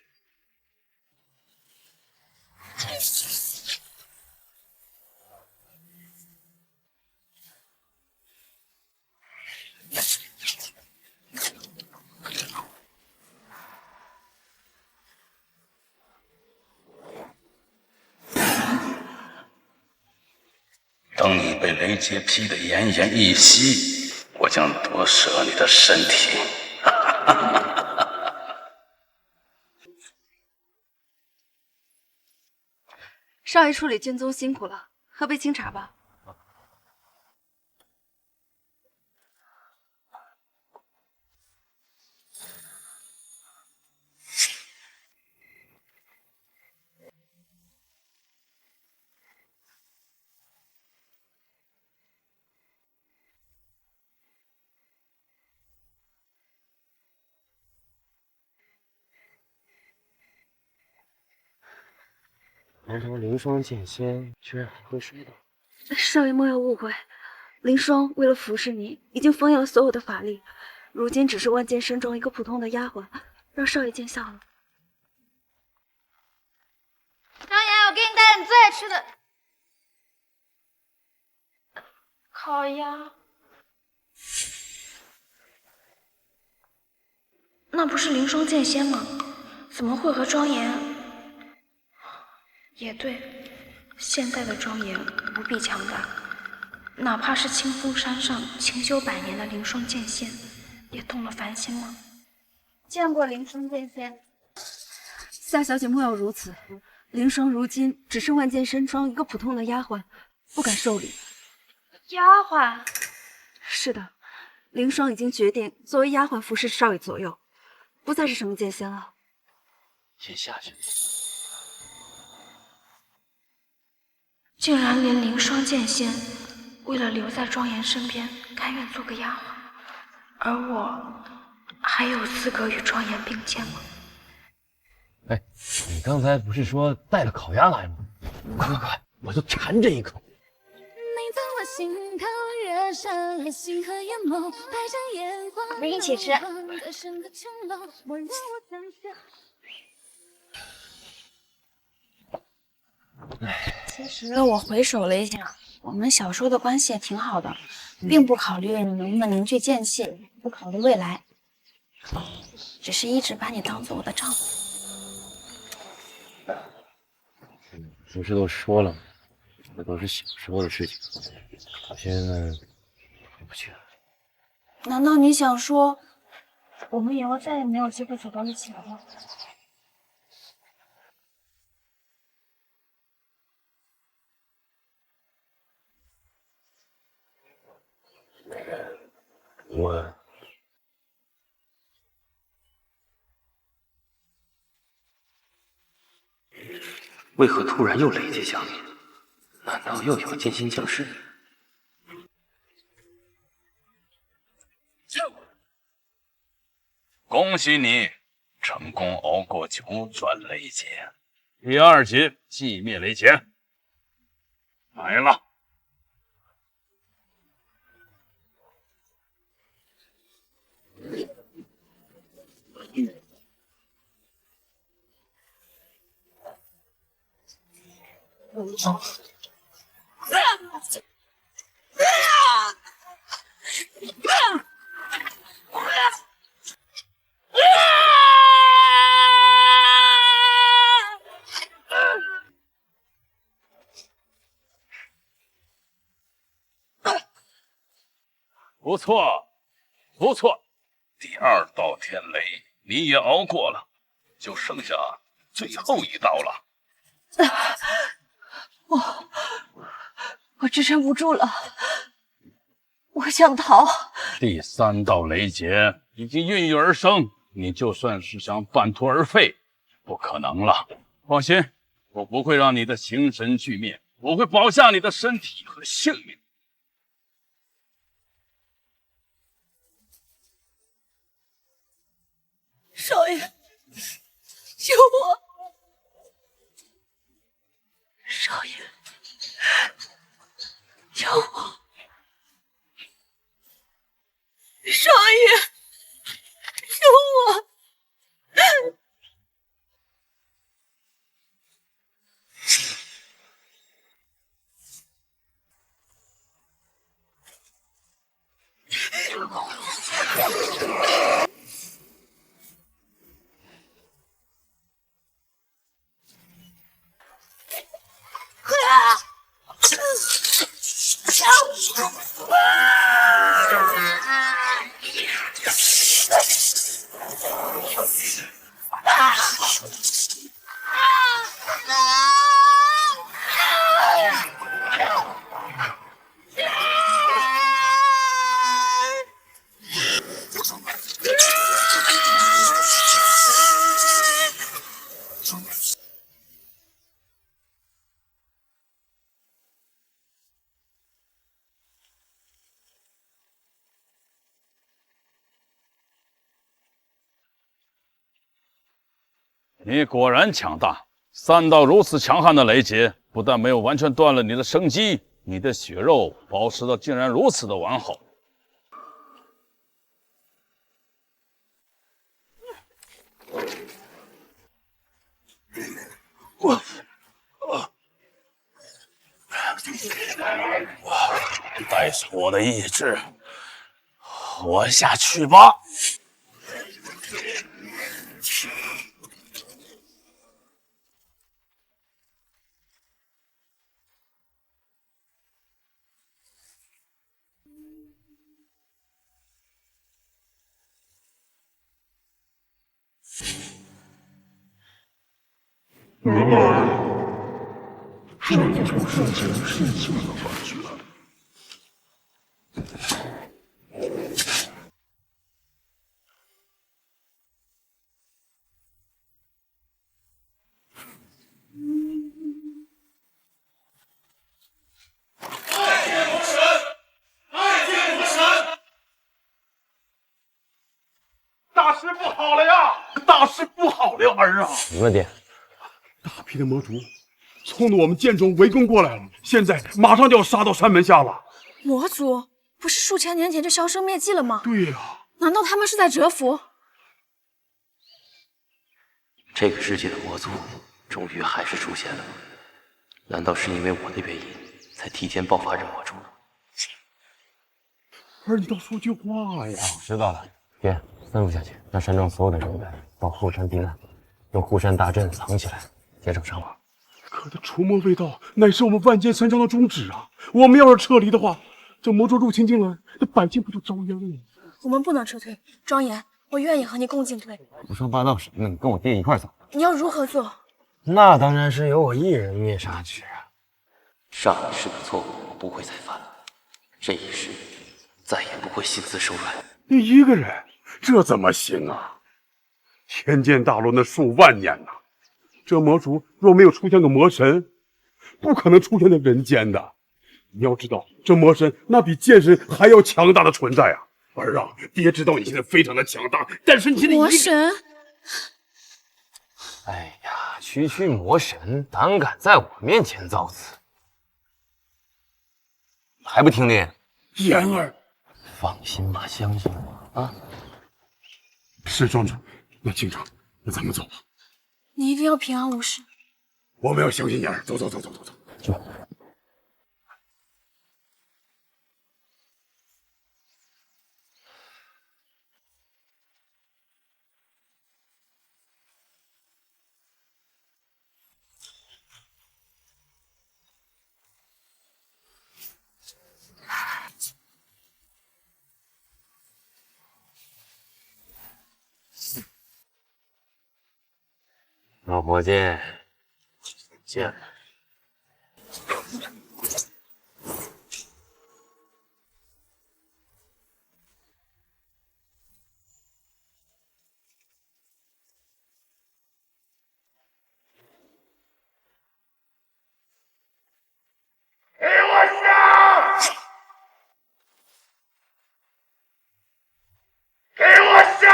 等你被雷劫劈得奄奄一息，我将夺舍你的身体。少爷处理剑宗辛苦了，喝杯清茶吧。难道凌霜剑仙居然还会摔倒？少爷莫要误会，凌霜为了服侍你，已经封印了所有的法力，如今只是万剑山庄一个普通的丫鬟，让少爷见笑了。张岩，我给你带你最爱吃的烤鸭。那不是凌霜剑仙吗？怎么会和庄严？也对，现在的庄严无比强大，哪怕是清风山上清修100年的凌霜剑仙，也动了凡心吗？见过凌霜剑仙。夏小姐莫要如此，凌霜如今只是万剑山庄一个普通的丫鬟，不敢受礼。丫鬟？是的，凌霜已经决定作为丫鬟服侍少爷左右，不再是什么剑仙了。先下去。竟然连凌霜剑仙为了留在庄严身边，甘愿做个丫鬟，而我还有资格与庄严并肩吗？哎，你刚才不是说带了烤鸭来吗？快，我就馋这一口。我们一起吃。其实我回首了一下，我们小时候的关系也挺好的，并不考虑你能不能凝聚剑气，不考虑未来，只是一直把你当做我的丈夫。不是都说了吗？那都是小时候的事情，我现在回不去了。难道你想说，我们以后再也没有机会走到一起了吗？我为何突然又雷劫降临？难道又有剑心降世？恭喜你成功熬过九转雷劫，第2劫寂灭雷劫来了。不错，不错，第2道天雷你也熬过了，就剩下最后一道了。我支撑不住了，我想逃。第3道雷劫已经孕育而生，你就算是想半途而废，不可能了。放心，我不会让你的形神俱灭，我会保下你的身体和性命。少爷，救我！少爷，救我！少爷，救我！你果然强大，3道如此强悍的雷劫，不但没有完全断了你的生机，你的血肉保持的竟然如此的完好。带上我的意志，活下去吧。原来这一种瞬间瞬性的感觉。爱见不神，爱见不神。大大事不好了呀！大事不好了，儿啊！什么爹？大批的魔族冲着我们剑宗围攻过来了，现在马上就要杀到山门下了。魔族不是数千年前就销声灭迹了吗？对呀，难道他们是在蛰伏？这个世界的魔族终于还是出现了，难道是因为我的原因才提前爆发人魔族？儿，你倒说句话呀！知道了，爹，吩咐下去，让山庄所有的人员到后山避难，用护山大阵藏起来，减少伤亡。可他除魔卫道乃是我们万剑山庄的宗旨啊！我们要是撤离的话，这魔族入侵进来，这百姓不就遭殃了？我们不能撤退，庄严，我愿意和你共进退。胡说八道什么呢？你跟我爹一块走。你要如何做？那当然是由我一人灭杀之啊！上一世的错误我不会再犯，这一世再也不会心慈手软。你一个人，这怎么行啊？天剑大陆那数万年呐，这魔族若没有出现个魔神，不可能出现在人间的。你要知道，这魔神那比剑神还要强大的存在啊！儿啊，爹知道你现在非常的强大，但是你现在魔神。哎呀，区魔神，胆敢在我面前造次，还不听令？言儿，放心吧，相信我啊。是庄主，那京城，那咱们走吧。你一定要平安无事。我们要相信言儿，走。去。老伙计，见了。给我上！给我上！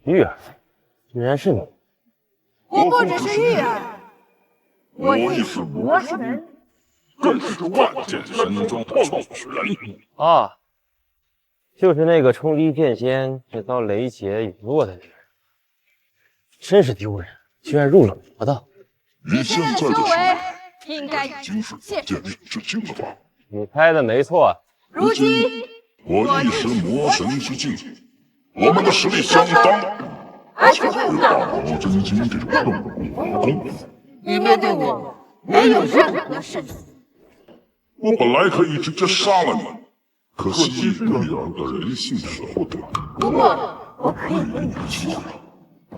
玉儿，居然是你！我不只是玉儿，我亦是魔神，更是万剑山庄的创始人啊，就是那个冲击剑仙制造雷劫陨落的那个人，真是丢人，居然入了魔道。你现在的修为应该已经是剑术之境了吧？你猜的没错。如今我亦是魔神之境，我们的实力相当，而且会有大宝真经这种刻苦法功。你面对我没有任何胜算。我本来可以直接杀了你，可惜玉儿的人性舍不得。不过我可以为你出手，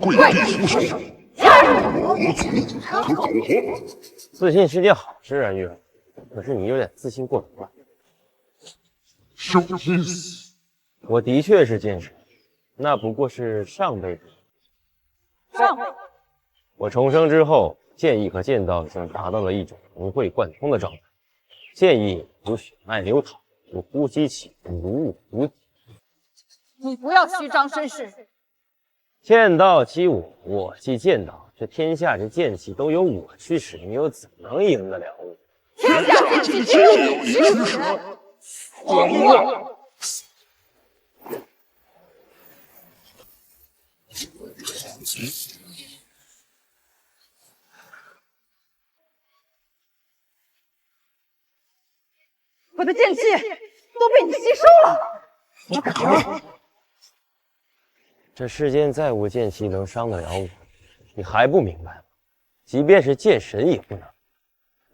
跪地出手，加入魔族可苟活。自信是件好事啊，玉儿，可是你有点自信过头了。收心思，我的确是剑神，那不过是上辈子。上辈子，我重生之后，剑意和剑道已经达到了一种融会贯通的状态。剑意如血脉流淌，如呼吸起伏，如雾如体。你不要虚张声势。剑道欺我，我欺剑道，这天下这剑气都由我驱使，你又怎么能赢得了我？天下剑气只有你驱使。慌了！我的剑气都被你吸收了，不可能！这世间再无剑气能伤得了我，你还不明白吗？即便是剑神也不能。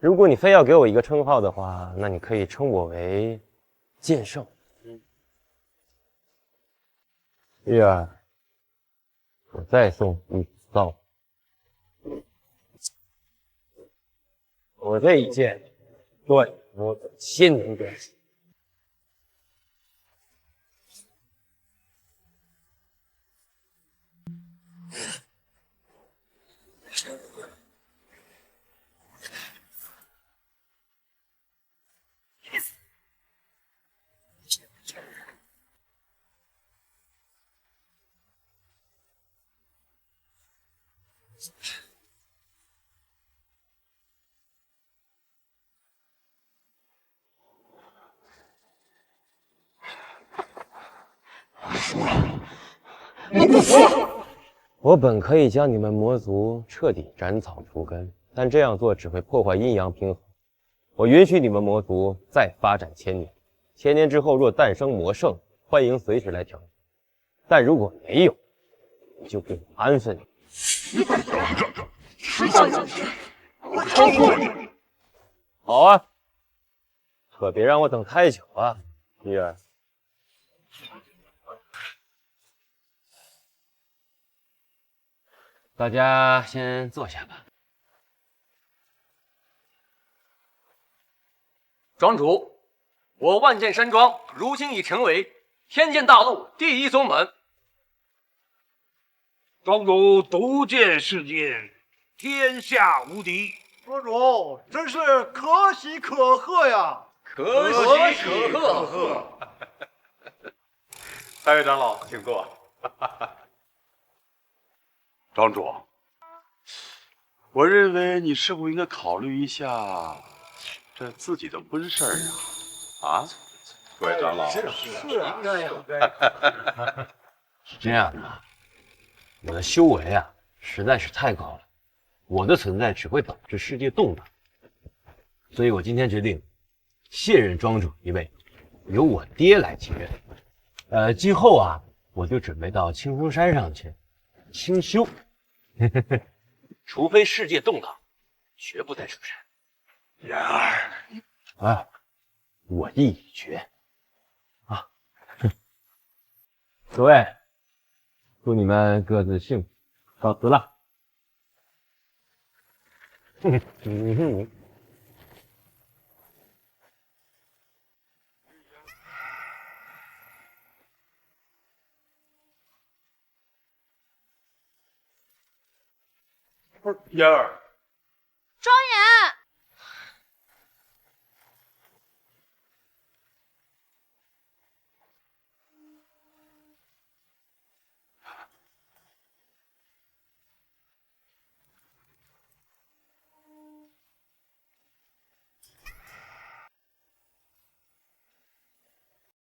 如果你非要给我一个称号的话，那你可以称我为剑圣。玉儿，我再送你一刀。我这一剑断我的心的。我本可以将你们魔族彻底斩草除根，但这样做只会破坏阴阳平衡。我允许你们魔族再发展1000年，1000年之后若诞生魔圣，欢迎随时来挑战。但如果没有，我就给你安分。我超过你！好啊，可别让我等太久啊，玉儿。大家先坐下吧。庄主，我万剑山庄如今已成为天剑大陆第一宗门。庄主独见世间，天下无敌。庄主真是可喜可贺呀！可喜可贺。三位长老，请坐。庄主，我认为你是否应该考虑一下这自己的婚事儿啊？各位长老，是应该呀。是这样的，我的修为啊实在是太高了，我的存在只会导致世界动荡，所以我今天决定卸任庄主一位，由我爹来继任。今后啊，我就准备到清风山上去清修。除非世界动荡，绝不再出山。然而，啊，我意已决。啊，各位，祝你们各自幸福，告辞了。不是嫣儿，庄